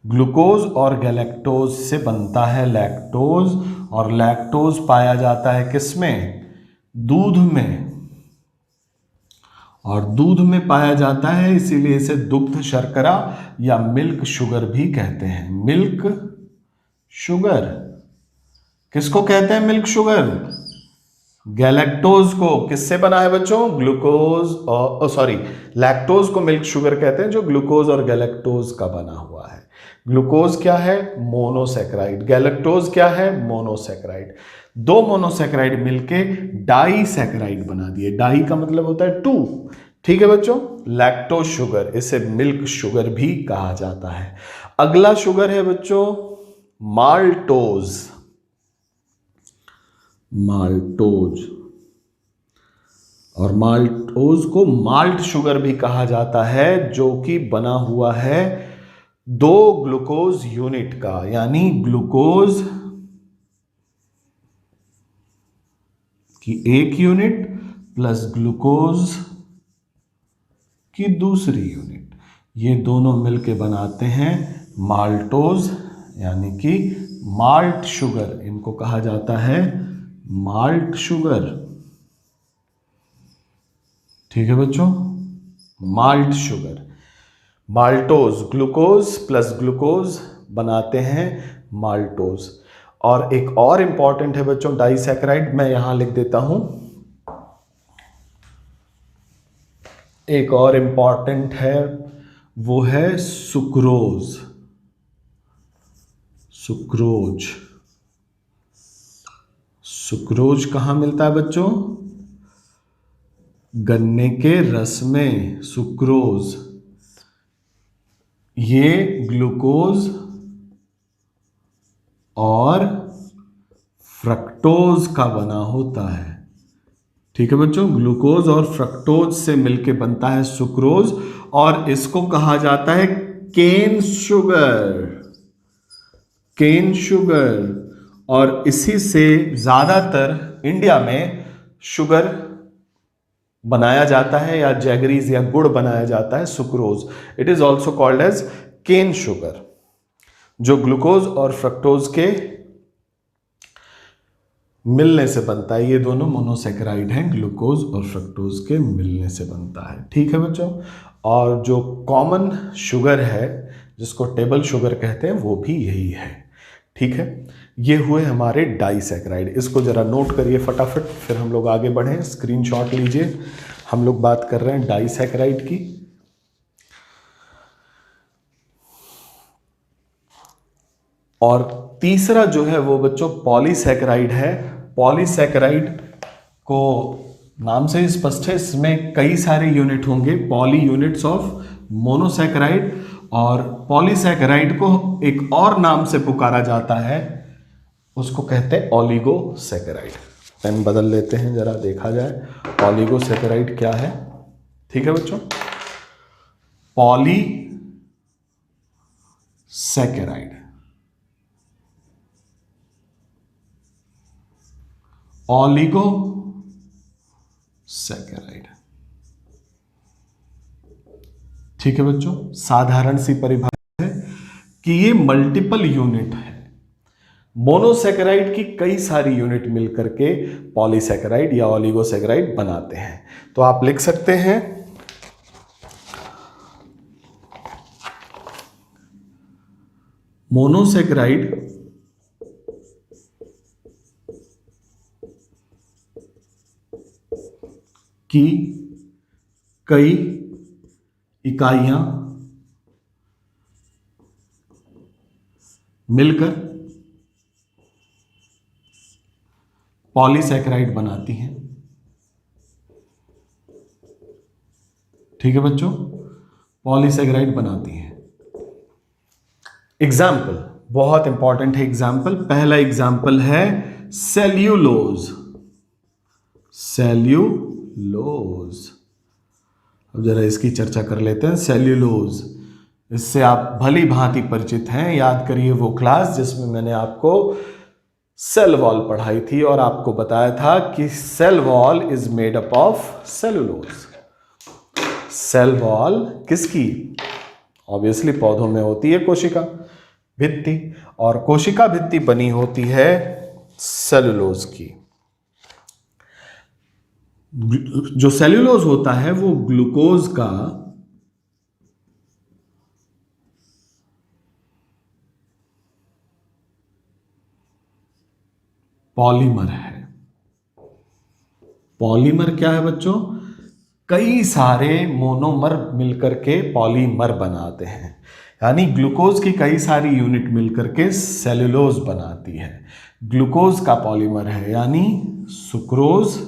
ग्लूकोज और गैलेक्टोज से बनता है लैक्टोज, और लैक्टोज पाया जाता है किसमें? दूध में, और दूध में पाया जाता है, इसीलिए इसे दुग्ध शर्करा या मिल्क शुगर भी कहते हैं। मिल्क शुगर किसको कहते हैं? Milk sugar. गैलेक्टोज को किससे बना है बच्चों? ग्लूकोज और सॉरी, लैक्टोज को मिल्क शुगर कहते हैं जो ग्लूकोज और गैलेक्टोज का बना हुआ है। ग्लूकोज क्या है? मोनोसैकेराइड। गैलेक्टोज क्या है? मोनोसैकेराइड। दो मोनोसैकेराइड मिलके डाइसैकेराइड बना दिए। डाई का मतलब होता है टू। ठीक है बच्चों, लैक्टोज शुगर, इसे मिल्क शुगर भी कहा जाता है। अगला शुगर है बच्चों माल्टोज। माल्टोज, और माल्टोज को माल्ट शुगर भी कहा जाता है, जो कि बना हुआ है दो ग्लूकोज यूनिट का, यानी ग्लूकोज की एक यूनिट प्लस ग्लूकोज की दूसरी यूनिट, ये दोनों मिलके बनाते हैं माल्टोज, यानी कि माल्ट शुगर। इनको कहा जाता है माल्ट शुगर। ठीक है बच्चों, malt sugar. Maltose, glucose plus glucose बनाते हैं माल्टोज। और एक और इंपॉर्टेंट है बच्चों डाइसैकेराइड, मैं यहां लिख देता हूं। एक और इंपॉर्टेंट है, वो है सुक्रोज। सुक्रोज, सुक्रोज कहां मिलता है बच्चों? गन्ने के रस में सुक्रोज। ये ग्लूकोज और फ्रक्टोज का बना होता है। ठीक है बच्चों, ग्लूकोज और फ्रक्टोज से मिलके बनता है सुक्रोज, और इसको कहा जाता है केन शुगर। Cane sugar. और इसी से ज्यादातर इंडिया में शुगर बनाया जाता है, या जैगरीज या गुड़ बनाया जाता है, sucrose. It is also called as cane sugar, जो ग्लूकोज और फ्रक्टोज के मिलने से बनता है। ये दोनों मोनोसैकेराइड हैं, ग्लूकोज और फ्रक्टोज के मिलने से बनता है। ठीक है बच्चों, और जो कॉमन शुगर है जिसको टेबल शुगर कहते हैं वो भी यही है। ठीक है, ये हुए हमारे डाइसैकेराइड। इसको जरा नोट करिए फटाफट, फिर हम लोग आगे बढ़ें। स्क्रीनशॉट लीजिए। हम लोग बात कर रहे हैं डाइसैकेराइड की। और तीसरा जो है वो बच्चों पॉलीसैकेराइड है। पॉलीसैकेराइड को नाम से ही स्पष्ट है, इसमें कई सारे यूनिट होंगे, पॉली यूनिट्स ऑफ मोनोसैकेराइड। और पॉलीसैकेराइड को एक और नाम से पुकारा जाता है, उसको कहते हैं ओलिगोसैकेराइड। पेन बदल लेते हैं जरा, देखा जाए ओलिगोसैकेराइड क्या है। ठीक है बच्चों, पॉलीसैकेराइड, ओलिगोसैकेराइड। ठीक है बच्चों, साधारण सी परिभाषा है कि ये मल्टीपल यूनिट है। मोनोसैकेराइड की कई सारी यूनिट मिलकर के पॉलीसैकेराइड या ओलिगोसैकेराइड बनाते हैं। तो आप लिख सकते हैं मोनोसैकेराइड की कई इकाइयां मिलकर पॉलीसैकेराइड बनाती हैं। ठीक है बच्चों, पॉलीसैकेराइड बनाती हैं। एग्जाम्पल बहुत इंपॉर्टेंट है। एग्जाम्पल, पहला एग्जाम्पल है सेल्यूलोज। सेल्यूलोज, अब जरा इसकी चर्चा कर लेते हैं। सेल्यूलोज, इससे आप भली भांति परिचित हैं। याद करिए वो क्लास जिसमें मैंने आपको सेल वॉल पढ़ाई थी और आपको बताया था कि cell wall is made up of cellulose. Cell wall किसकी? ऑब्वियसली पौधों में होती है कोशिका भित्ति, और कोशिका भित्ति बनी होती है सेल्यूलोज की। जो सेल्यूलोज होता है वो ग्लूकोज का पॉलीमर है। पॉलीमर क्या है बच्चों? कई सारे मोनोमर मिलकर के पॉलीमर बनाते हैं, यानी ग्लूकोज की कई सारी यूनिट मिलकर के सेल्यूलोज बनाती है। ग्लूकोज का पॉलीमर है, यानी सुक्रोज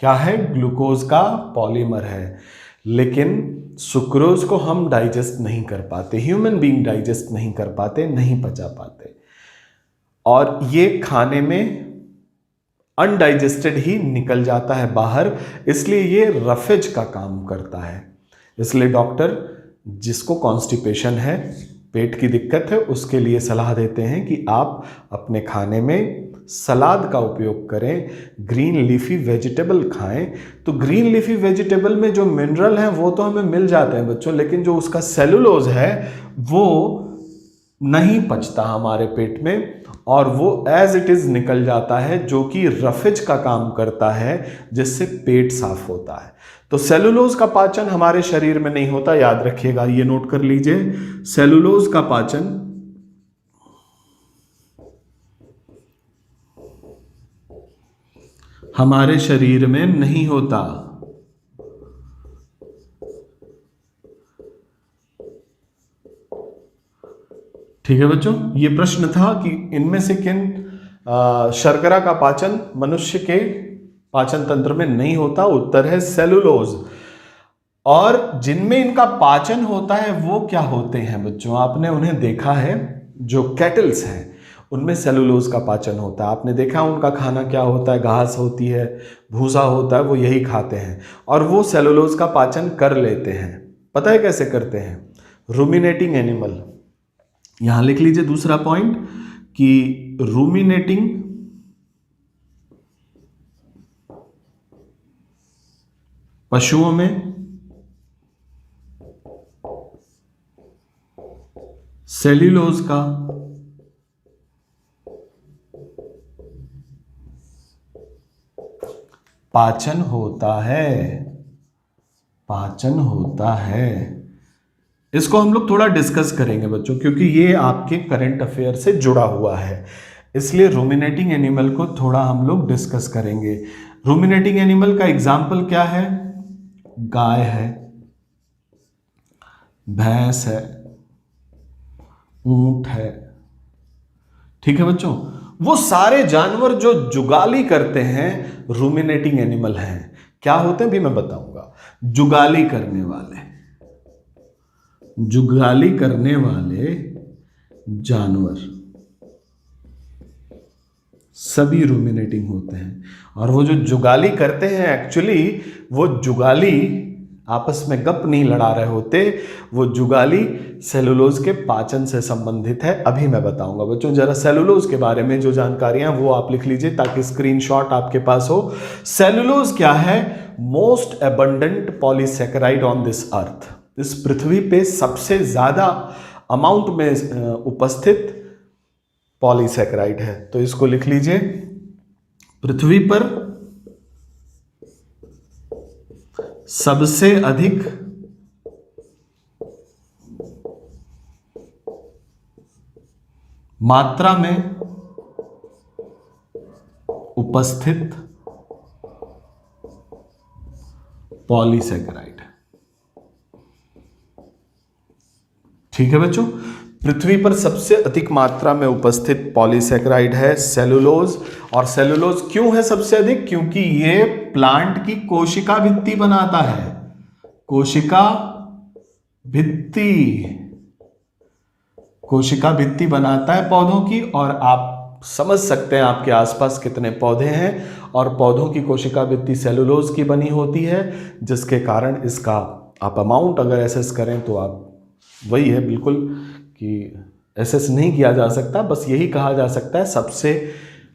क्या है? ग्लूकोज का पॉलीमर है। लेकिन सुक्रोज को हम डाइजेस्ट नहीं कर पाते, ह्यूमन बीइंग डाइजेस्ट नहीं कर पाते, नहीं पचा पाते, और ये खाने में अनडाइजेस्टेड ही निकल जाता है बाहर, इसलिए ये रफेज का काम करता है। इसलिए डॉक्टर जिसको कॉन्स्टिपेशन है, पेट की दिक्कत है, उसके लिए सलाह देते हैं कि आप अपने खाने में सलाद का उपयोग करें, ग्रीन लीफी वेजिटेबल खाएं। तो ग्रीन लीफी वेजिटेबल में जो मिनरल हैं वो तो हमें मिल जाते हैं बच्चों, लेकिन जो उसका सेलुलोज है वो नहीं पचता हमारे पेट में और वो एज इट इज निकल जाता है, जो कि रफेज का काम करता है, जिससे पेट साफ होता है। तो सेलुलोज का पाचन हमारे शरीर में नहीं होता, याद रखिएगा, ये नोट कर लीजिए। सेलुलोज का पाचन हमारे शरीर में नहीं होता। ठीक है बच्चों, ये प्रश्न था कि इनमें से किन शर्करा का पाचन मनुष्य के पाचन तंत्र में नहीं होता। उत्तर है सेलुलोज। और जिनमें इनका पाचन होता है वो क्या होते हैं बच्चों? आपने उन्हें देखा है, जो कैटल्स हैं उनमें सेलुलोज का पाचन होता है। आपने देखा उनका खाना क्या होता है, घास होती है, भूसा होता है, वो यही खाते हैं और वो सेलुलोज का पाचन कर लेते हैं। पता है कैसे करते हैं? रूमिनेटिंग एनिमल। यहां लिख लीजिए दूसरा पॉइंट कि रूमिनेटिंग पशुओं में सेल्यूलोज का पाचन होता है। पाचन होता है। इसको हम लोग थोड़ा डिस्कस करेंगे बच्चों, क्योंकि ये आपके करंट अफेयर से जुड़ा हुआ है, इसलिए रूमिनेटिंग एनिमल को थोड़ा हम लोग डिस्कस करेंगे। रूमिनेटिंग एनिमल का एग्जाम्पल क्या है? गाय है, भैंस है, ऊंट है। ठीक है बच्चों, वो सारे जानवर जो जुगाली करते हैं रूमिनेटिंग एनिमल हैं। क्या होते हैं भी मैं बताऊंगा। जुगाली करने वाले, जुगाली करने वाले जानवर सभी रूमिनेटिंग होते हैं। और वो जो जुगाली करते हैं, एक्चुअली वो जुगाली आपस में गप नहीं लड़ा रहे होते, वो जुगाली सेलुलोज के पाचन से संबंधित है। अभी मैं बताऊंगा बच्चों। जरा सेलुलोज के बारे में जो जानकारियां वो आप लिख लीजिए ताकि स्क्रीनशॉट आपके पास हो। सेलुलोज क्या है? Most abundant polysaccharide on this earth. इस पृथ्वी पे सबसे ज्यादा अमाउंट में उपस्थित पॉलीसेकेराइड है। तो इसको लिख लीजिए, पृथ्वी पर सबसे अधिक मात्रा में उपस्थित पॉलीसेकेराइड। ठीक है बच्चों, पृथ्वी पर सबसे अधिक मात्रा में उपस्थित पॉलीसेकेराइड है सेलुलोज। और सेलुलोज क्यों है सबसे अधिक? क्योंकि ये प्लांट की कोशिका भित्ति बनाता है। कोशिका भित्ति, कोशिका भित्ति बनाता है पौधों की। और आप समझ सकते हैं आपके आसपास कितने पौधे हैं और पौधों की कोशिका भित्ति सेलुलोज की बनी होती है, जिसके कारण इसका आप अमाउंट अगर एसेस करें तो आप वही है बिल्कुल कि एसेस नहीं किया जा सकता, बस यही कहा जा सकता है सबसे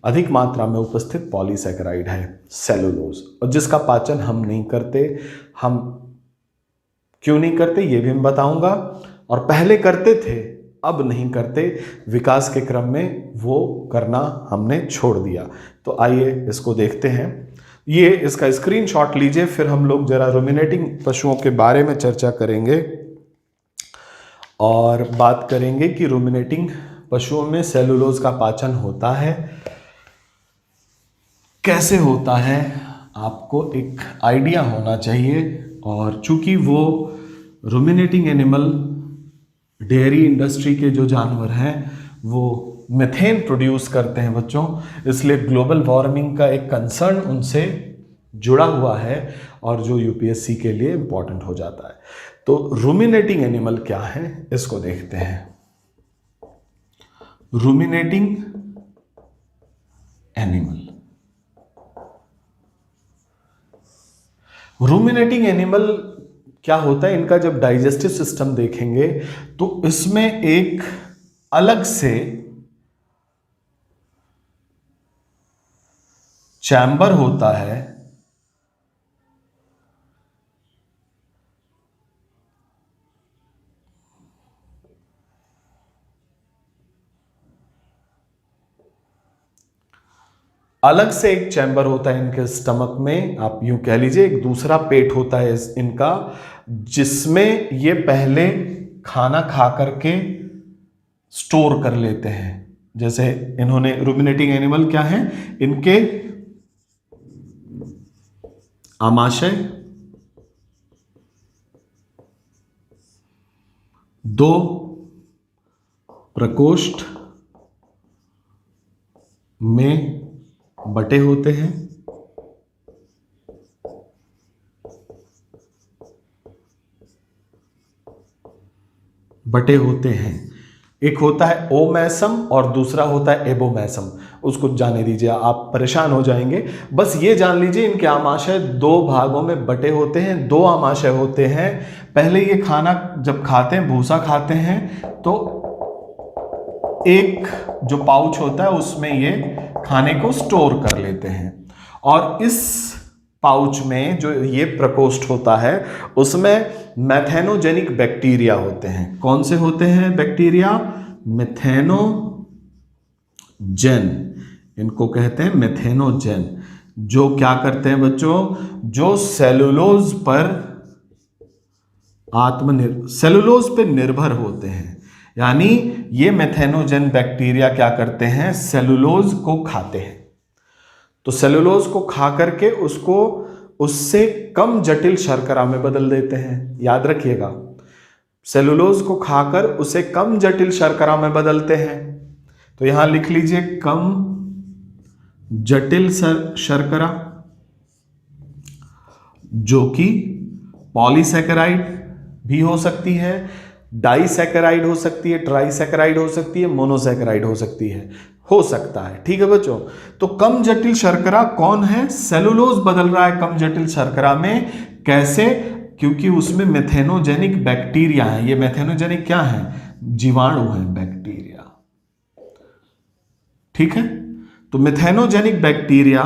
अधिक मात्रा में उपस्थित पॉलीसेकेराइड है सेलुलोज। और जिसका पाचन हम नहीं करते। हम क्यों नहीं करते ये भी मैं बताऊंगा। और पहले करते थे, अब नहीं करते, विकास के क्रम में वो करना हमने छोड़ दिया। तो आइए इसको देखते हैं। ये इसका स्क्रीनशॉट लीजिए, फिर हम लोग जरा रूमिनेटिंग पशुओं के बारे में चर्चा करेंगे और बात करेंगे कि रूमिनेटिंग पशुओं में सेलुलोज का पाचन होता है, कैसे होता है, आपको एक आइडिया होना चाहिए। और चूंकि वो रूमिनेटिंग एनिमल डेयरी इंडस्ट्री के जो जानवर हैं वो मीथेन प्रोड्यूस करते हैं बच्चों, इसलिए ग्लोबल वार्मिंग का एक कंसर्न उनसे जुड़ा हुआ है और जो यूपीएससी के लिए इंपॉर्टेंट हो जाता है। तो रूमिनेटिंग एनिमल क्या है इसको देखते हैं। रूमिनेटिंग एनिमल, रूमिनेटिंग एनिमल क्या होता है? इनका जब डाइजेस्टिव सिस्टम देखेंगे तो इसमें एक अलग से चैम्बर होता है अलग से, एक चैम्बर होता है इनके स्टमक में, आप यूं कह लीजिए एक दूसरा पेट होता है इनका, जिसमें ये पहले खाना खा करके स्टोर कर लेते हैं। जैसे इन्होंने रुमिनेटिंग एनिमल क्या है, इनके आमाशय, दो प्रकोष्ठ में बटे होते हैं, एक होता है ओमैसम और दूसरा होता है एबोमैसम। उसको जाने दीजिए, आप परेशान हो जाएंगे। बस ये जान लीजिए इनके आमाशय दो भागों में बटे होते हैं, दो आमाशय होते हैं। पहले ये खाना जब खाते हैं, भूसा खाते हैं, तो एक जो पाउच होता है उसमें ये खाने को स्टोर कर लेते हैं, और इस पाउच में जो ये प्रकोष्ठ होता है उसमें मैथेनोजेनिक बैक्टीरिया होते हैं। कौन से होते हैं बैक्टीरिया? मैथेनोजेन, इनको कहते हैं मैथेनोजेन। जो क्या करते हैं बच्चों? जो सेलुलोज पे निर्भर होते हैं। यानी ये मैथेनोजेन बैक्टीरिया क्या करते हैं? सेलुलोज को खाते हैं। तो सेलुलोज को खा करके उसको उससे कम जटिल शर्करा में बदल देते हैं। याद रखिएगा, सेलुलोज को खाकर उसे कम जटिल शर्करा में बदलते हैं। तो यहां लिख लीजिए कम जटिल शर्करा, जो कि पॉलीसैकेराइड भी हो सकती है, डाइसैकेराइड हो सकती है, ट्राइसैकेराइड हो सकती है, मोनोसैकेराइड हो सकता है। ठीक है बच्चों। तो कम जटिल शर्करा कौन है? सेलुलोज बदल रहा है कम जटिल शर्करा में। कैसे? क्योंकि उसमें मेथेनोजेनिक बैक्टीरिया है। ये मेथेनोजेनिक क्या है? जीवाणु है, बैक्टीरिया। ठीक है। तो मेथेनोजेनिक बैक्टीरिया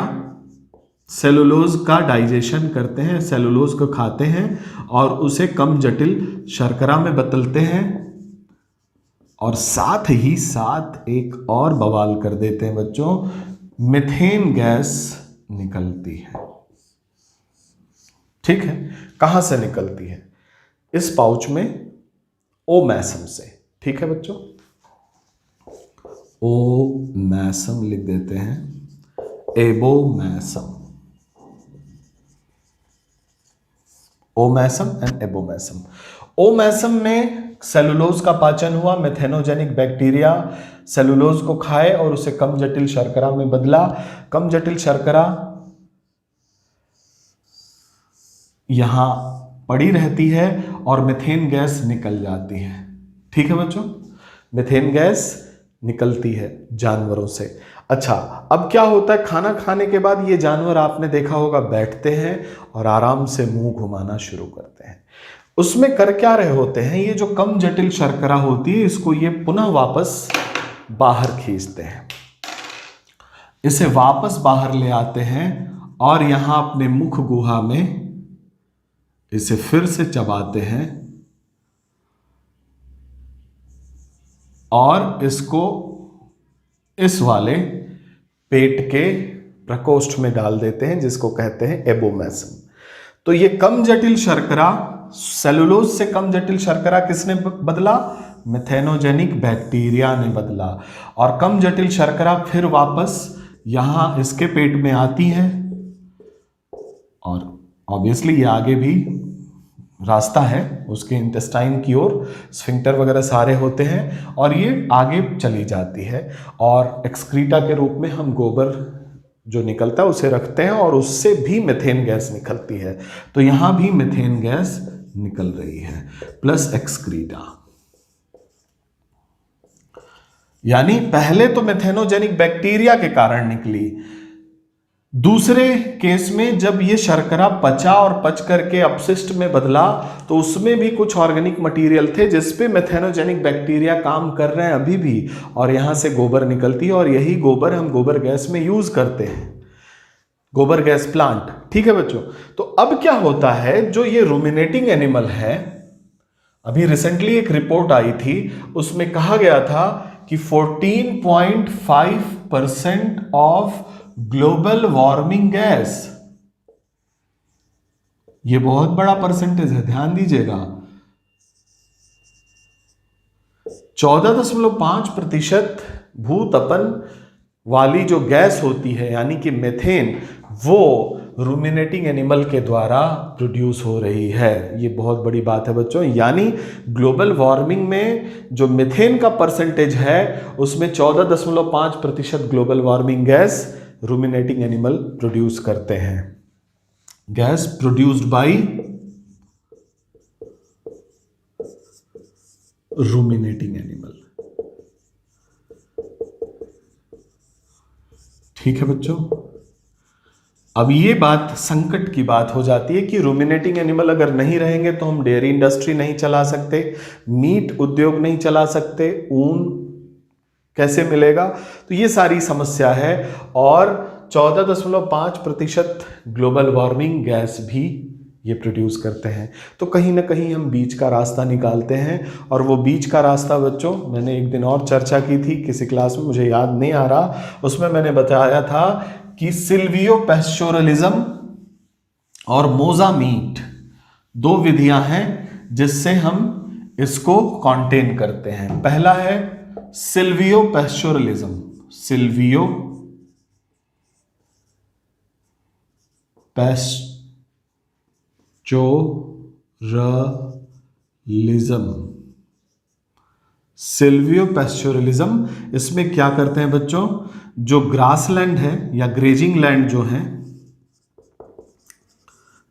सेलुलोज का डाइजेशन करते हैं, सेलुलोज को खाते हैं और उसे कम जटिल शर्करा में बदलते हैं, और साथ ही साथ एक और बवाल कर देते हैं बच्चों, मीथेन गैस निकलती है। ठीक है। कहां से निकलती है? इस पाउच में ओमैसम से। ठीक है बच्चों, ओमैसम लिख देते हैं, एबोमैसम, ओमैसम एंड एबोमैसम। ओमैसम में सेलुलोज का पाचन हुआ, मेथेनोजेनिक बैक्टीरिया सेलुलोज को खाए और उसे कम जटिल शर्करा में बदला। कम जटिल शर्करा यहां पड़ी रहती है और मीथेन गैस निकल जाती है। ठीक है बच्चों, मीथेन गैस निकलती है जानवरों से। अच्छा, अब क्या होता है? खाना खाने के बाद ये जानवर, आपने देखा होगा, बैठते हैं और आराम से मुंह घुमाना शुरू करते हैं। उसमें कर क्या रहे होते हैं? ये जो कम जटिल शर्करा होती है, इसको ये पुनः वापस बाहर खींचते हैं, इसे वापस बाहर ले आते हैं और यहां अपने मुख गुहा में इसे फिर से चबाते हैं और इसको इस वाले पेट के प्रकोष्ठ में डाल देते हैं, जिसको कहते हैं एबोमैसम। तो ये कम जटिल शर्करा, सेलुलोज से कम जटिल शर्करा किसने बदला? मेथेनोजेनिक बैक्टीरिया ने बदला। और कम जटिल शर्करा फिर वापस यहां इसके पेट में आती है, और ऑब्वियसली ये आगे भी रास्ता है उसके इंटेस्टाइन की ओर, स्फिंक्टर वगैरह सारे होते हैं, और ये आगे चली जाती है। और एक्सक्रीटा के रूप में हम गोबर जो निकलता है उसे रखते हैं, और उससे भी मीथेन गैस निकलती है। तो यहां भी मीथेन गैस निकल रही है, प्लस एक्सक्रीटा। यानी पहले तो मेथेनोजेनिक बैक्टीरिया के कारण निकली, दूसरे केस में जब ये शर्करा पचा और पच करके अपशिष्ट में बदला, तो उसमें भी कुछ ऑर्गेनिक मटेरियल थे जिस पे मेथेनोजेनिक बैक्टीरिया काम कर रहे हैं अभी भी, और यहां से गोबर निकलती है, और यही गोबर हम गोबर गैस में यूज करते हैं। गोबर गैस प्लांट। ठीक है बच्चों, तो अब क्या होता है, जो ये रूमिनेटिंग एनिमल है, अभी रिसेंटली एक रिपोर्ट आई थी, उसमें कहा गया था कि 14.5% ऑफ ग्लोबल वार्मिंग गैस, ये बहुत बड़ा परसेंटेज है, ध्यान दीजिएगा। 14.5% भूतपन वाली जो गैस होती है यानी कि मेथेन, वो रूमिनेटिंग एनिमल के द्वारा प्रोड्यूस हो रही है। ये बहुत बड़ी बात है बच्चों, यानी ग्लोबल वार्मिंग में जो मेथेन का परसेंटेज है उसमें 14.5% global warming gas ruminating animal produce करते हैं। Gas produced by ruminating animal. ठीक है बच्चों, अब ये बात संकट की बात हो जाती है कि रूमिनेटिंग एनिमल अगर नहीं रहेंगे तो हम डेयरी इंडस्ट्री नहीं चला सकते, मीट उद्योग नहीं चला सकते, ऊन कैसे मिलेगा, तो ये सारी समस्या है। और 14.5% ग्लोबल वार्मिंग गैस भी ये प्रोड्यूस करते हैं। तो कहीं ना कहीं हम बीच का रास्ता निकालते हैं, और वो बीच का रास्ता बच्चों मैंने एक दिन और चर्चा की थी किसी क्लास में, मुझे याद नहीं आ रहा, उसमें मैंने बताया था कि सिल्वियो पैस्चोरलिज्म और मोजा मीट दो विधियां हैं जिससे हम इसको कॉन्टेन करते हैं। पहला है सिल्वियो पैस्चोरलिज्म, सिल्वियो पैस्चोरलिज्म, सिल्वियो पैस्चोरलिज्म। इसमें क्या करते हैं बच्चों, जो ग्रासलैंड है या ग्रेजिंग लैंड जो है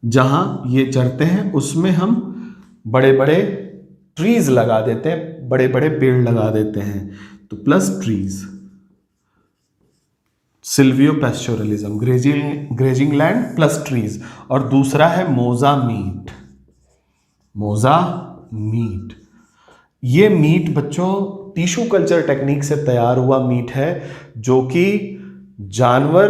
जहां ये चरते हैं उसमें हम बड़े बड़े ट्रीज लगा देते हैं, बड़े बड़े पेड़ लगा देते हैं, तो plus trees, silvopastoralism, grazing land plus trees. और दूसरा है मोजा मीट, मोजा मीट। ये मीट बच्चों टिश्यू कल्चर टेक्निक से तैयार हुआ मीट है, जो कि जानवर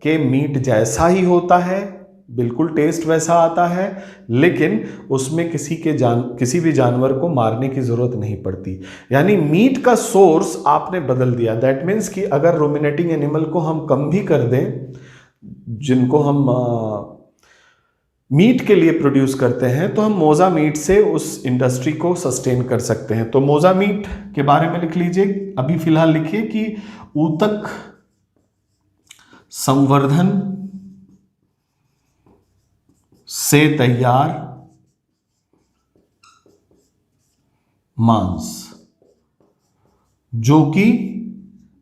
के मीट जैसा ही होता है, बिल्कुल टेस्ट वैसा आता है, लेकिन उसमें किसी भी जानवर को मारने की जरूरत नहीं पड़ती। यानी मीट का सोर्स आपने बदल दिया। दैट मीन्स कि अगर रूमिनेटिंग एनिमल को हम कम भी कर दें, जिनको हम मीट के लिए प्रोड्यूस करते हैं, तो हम मोजा मीट से उस इंडस्ट्री को सस्टेन कर सकते हैं। तो मोजा मीट के बारे में लिख लीजिए, अभी फिलहाल लिखिए कि ऊतक संवर्धन से तैयार मांस, जो कि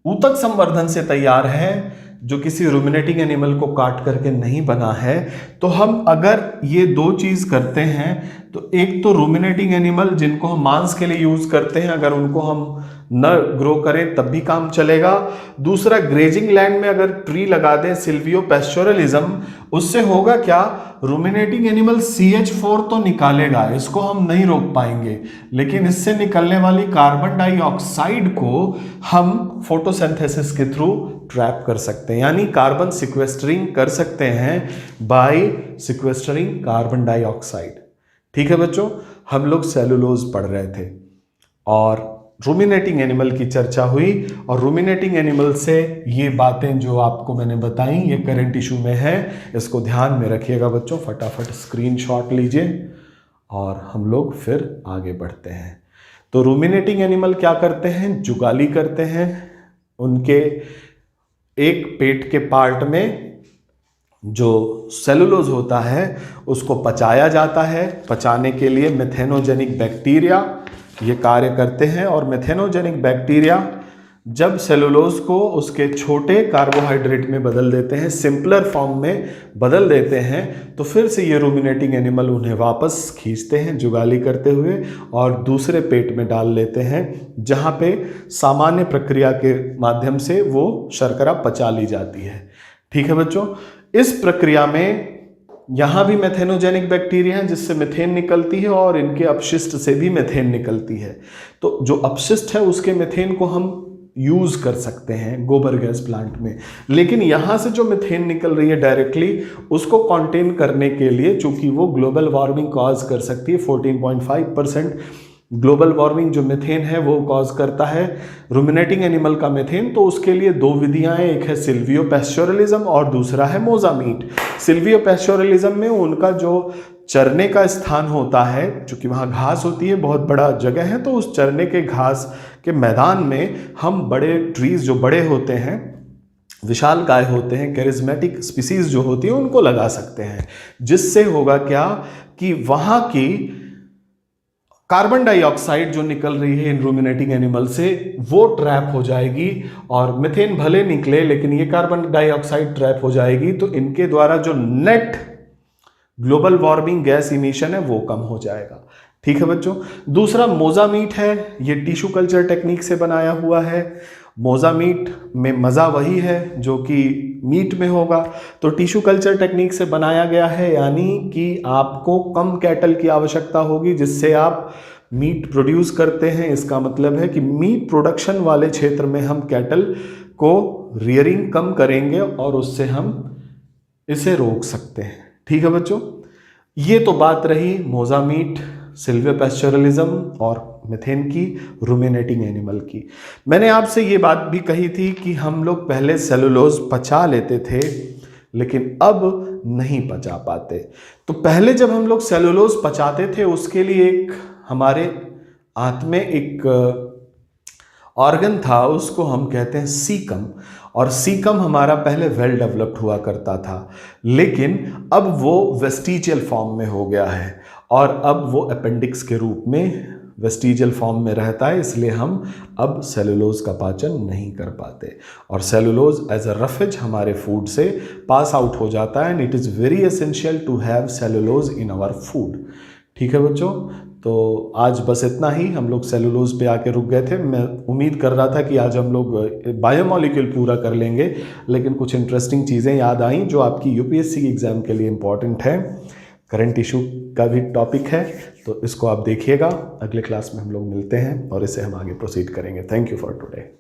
ऊतक संवर्धन से तैयार है, जो किसी रूमिनेटिंग एनिमल को काट करके नहीं बना है। तो हम अगर ये दो चीज करते हैं, तो एक तो रूमिनेटिंग एनिमल जिनको हम मांस के लिए यूज करते हैं, अगर उनको हम न ग्रो करें तब भी काम चलेगा। दूसरा, ग्रेजिंग लैंड में अगर ट्री लगा दें, सिल्वियो पैस्चोरलिज्म, उससे होगा क्या, रूमिनेटिंग एनिमल CH4 तो निकालेगा, इसको हम नहीं रोक पाएंगे, लेकिन इससे निकलने वाली कार्बन डाइऑक्साइड को हम फोटोसिंथेसिस के थ्रू ट्रैप कर सकते हैं, यानी कार्बन सिक्वेस्टरिंग कर सकते हैं बाय सिक्वेस्टरिंग कार्बन डाइऑक्साइड। ठीक है बच्चों, हम लोग सेलुलोज पढ़ रहे थे और रूमिनेटिंग एनिमल की चर्चा हुई, और रूमिनेटिंग एनिमल से ये बातें जो आपको मैंने बताई ये करंट इशू में है, इसको ध्यान में रखिएगा बच्चों। फटाफट स्क्रीनशॉट लीजिए और हम लोग फिर आगे बढ़ते हैं। तो रूमिनेटिंग एनिमल क्या करते हैं, जुगाली करते हैं। उनके एक पेट के पार्ट में जो सेलुलोज होता है उसको पचाया जाता है। पचाने के लिए मेथेनोजेनिक बैक्टीरिया ये कार्य करते हैं, और मेथेनोजेनिक बैक्टीरिया जब सेलुलोज को उसके छोटे कार्बोहाइड्रेट में बदल देते हैं, सिंपलर फॉर्म में बदल देते हैं, तो फिर से ये रूमिनेटिंग एनिमल उन्हें वापस खींचते हैं जुगाली करते हुए और दूसरे पेट में डाल लेते हैं, जहाँ पे सामान्य प्रक्रिया के माध्यम से वो शर्करा पचा ली जाती है। ठीक है बच्चों, इस प्रक्रिया में यहाँ भी मेथेनोजेनिक बैक्टीरिया हैं जिससे मेथेन निकलती है, और इनके अपशिष्ट से भी मेथेन निकलती है। तो जो अपशिष्ट है उसके मेथेन को हम यूज़ कर सकते हैं गोबर गैस प्लांट में। लेकिन यहाँ से जो मीथेन निकल रही है डायरेक्टली, उसको कंटेन करने के लिए, चूंकि वो ग्लोबल वार्मिंग कॉज कर सकती है, 14.5% ग्लोबल वार्मिंग जो मीथेन है वो कॉज करता है, रूमिनेटिंग एनिमल का मीथेन। तो उसके लिए दो विधियां हैं, एक है सिल्वियो पैस्चोरलिज्म और दूसरा है मोजामीट। सिल्वियो पैस्चोरलिज्म में उनका जो चरने का स्थान होता है, चूंकि वहाँ घास होती है, बहुत बड़ा जगह है, तो उस चरने के घास के मैदान में हम बड़े ट्रीज जो बड़े होते हैं, विशाल काय होते हैं, कैरिज्मेटिक स्पीसीज जो होती है, उनको लगा सकते हैं। जिससे होगा क्या कि वहाँ की कार्बन डाइऑक्साइड जो निकल रही है इन रूमिनेटिंग एनिमल से, वो ट्रैप हो जाएगी, और मीथेन भले निकले लेकिन ये कार्बन डाइऑक्साइड ट्रैप हो जाएगी, तो इनके द्वारा जो net global warming gas emission है वो कम हो जाएगा। ठीक है बच्चों। दूसरा मोजामीट है, ये टिश्यू कल्चर टेक्निक से बनाया हुआ है। मोजामीट में मज़ा वही है जो कि मीट में होगा, तो टिश्यू कल्चर टेक्निक से बनाया गया है, यानी कि आपको कम कैटल की आवश्यकता होगी जिससे आप मीट प्रोड्यूस करते हैं। इसका मतलब है कि मीट प्रोडक्शन वाले क्षेत्र में हम कैटल को रियरिंग कम करेंगे और उससे हम इसे रोक सकते हैं। ठीक है बच्चों, ये तो बात रही मोजामीट, सिल्वियो पैस्चोरलिज्म और मीथेन की, रूमिनेटिंग एनिमल की। मैंने आपसे ये बात भी कही थी कि हम लोग पहले सेलुलोज पचा लेते थे लेकिन अब नहीं पचा पाते। तो पहले जब हम लोग सेलुलोज पचाते थे उसके लिए एक हमारे आंत में एक ऑर्गन था, उसको हम कहते हैं सीकम, और सीकम हमारा पहले वेल डेवलप्ड हुआ करता था, लेकिन अब वो वेस्टिजियल फॉर्म में हो गया है और अब वो अपेंडिक्स के रूप में वेस्टिजियल फॉर्म में रहता है, इसलिए हम अब सेलुलोज का पाचन नहीं कर पाते और सेलुलोज एज अ रफेज हमारे फूड से पास आउट हो जाता है, and it is very essential to have cellulose in our food. ठीक है बच्चों, तो आज बस इतना ही, हम लोग सेलुलोज पे आके रुक गए थे। मैं उम्मीद कर रहा था कि आज हम लोग बायोमॉलिक्यूल पूरा कर लेंगे, लेकिन कुछ इंटरेस्टिंग चीज़ें याद आई जो आपकी यूपीएससी एग्ज़ाम के लिए इम्पॉर्टेंट है। करंट इशू का भी टॉपिक है, तो इसको आप देखिएगा। अगले क्लास में हम लोग मिलते हैं और इसे हम आगे प्रोसीड करेंगे। Thank you for today.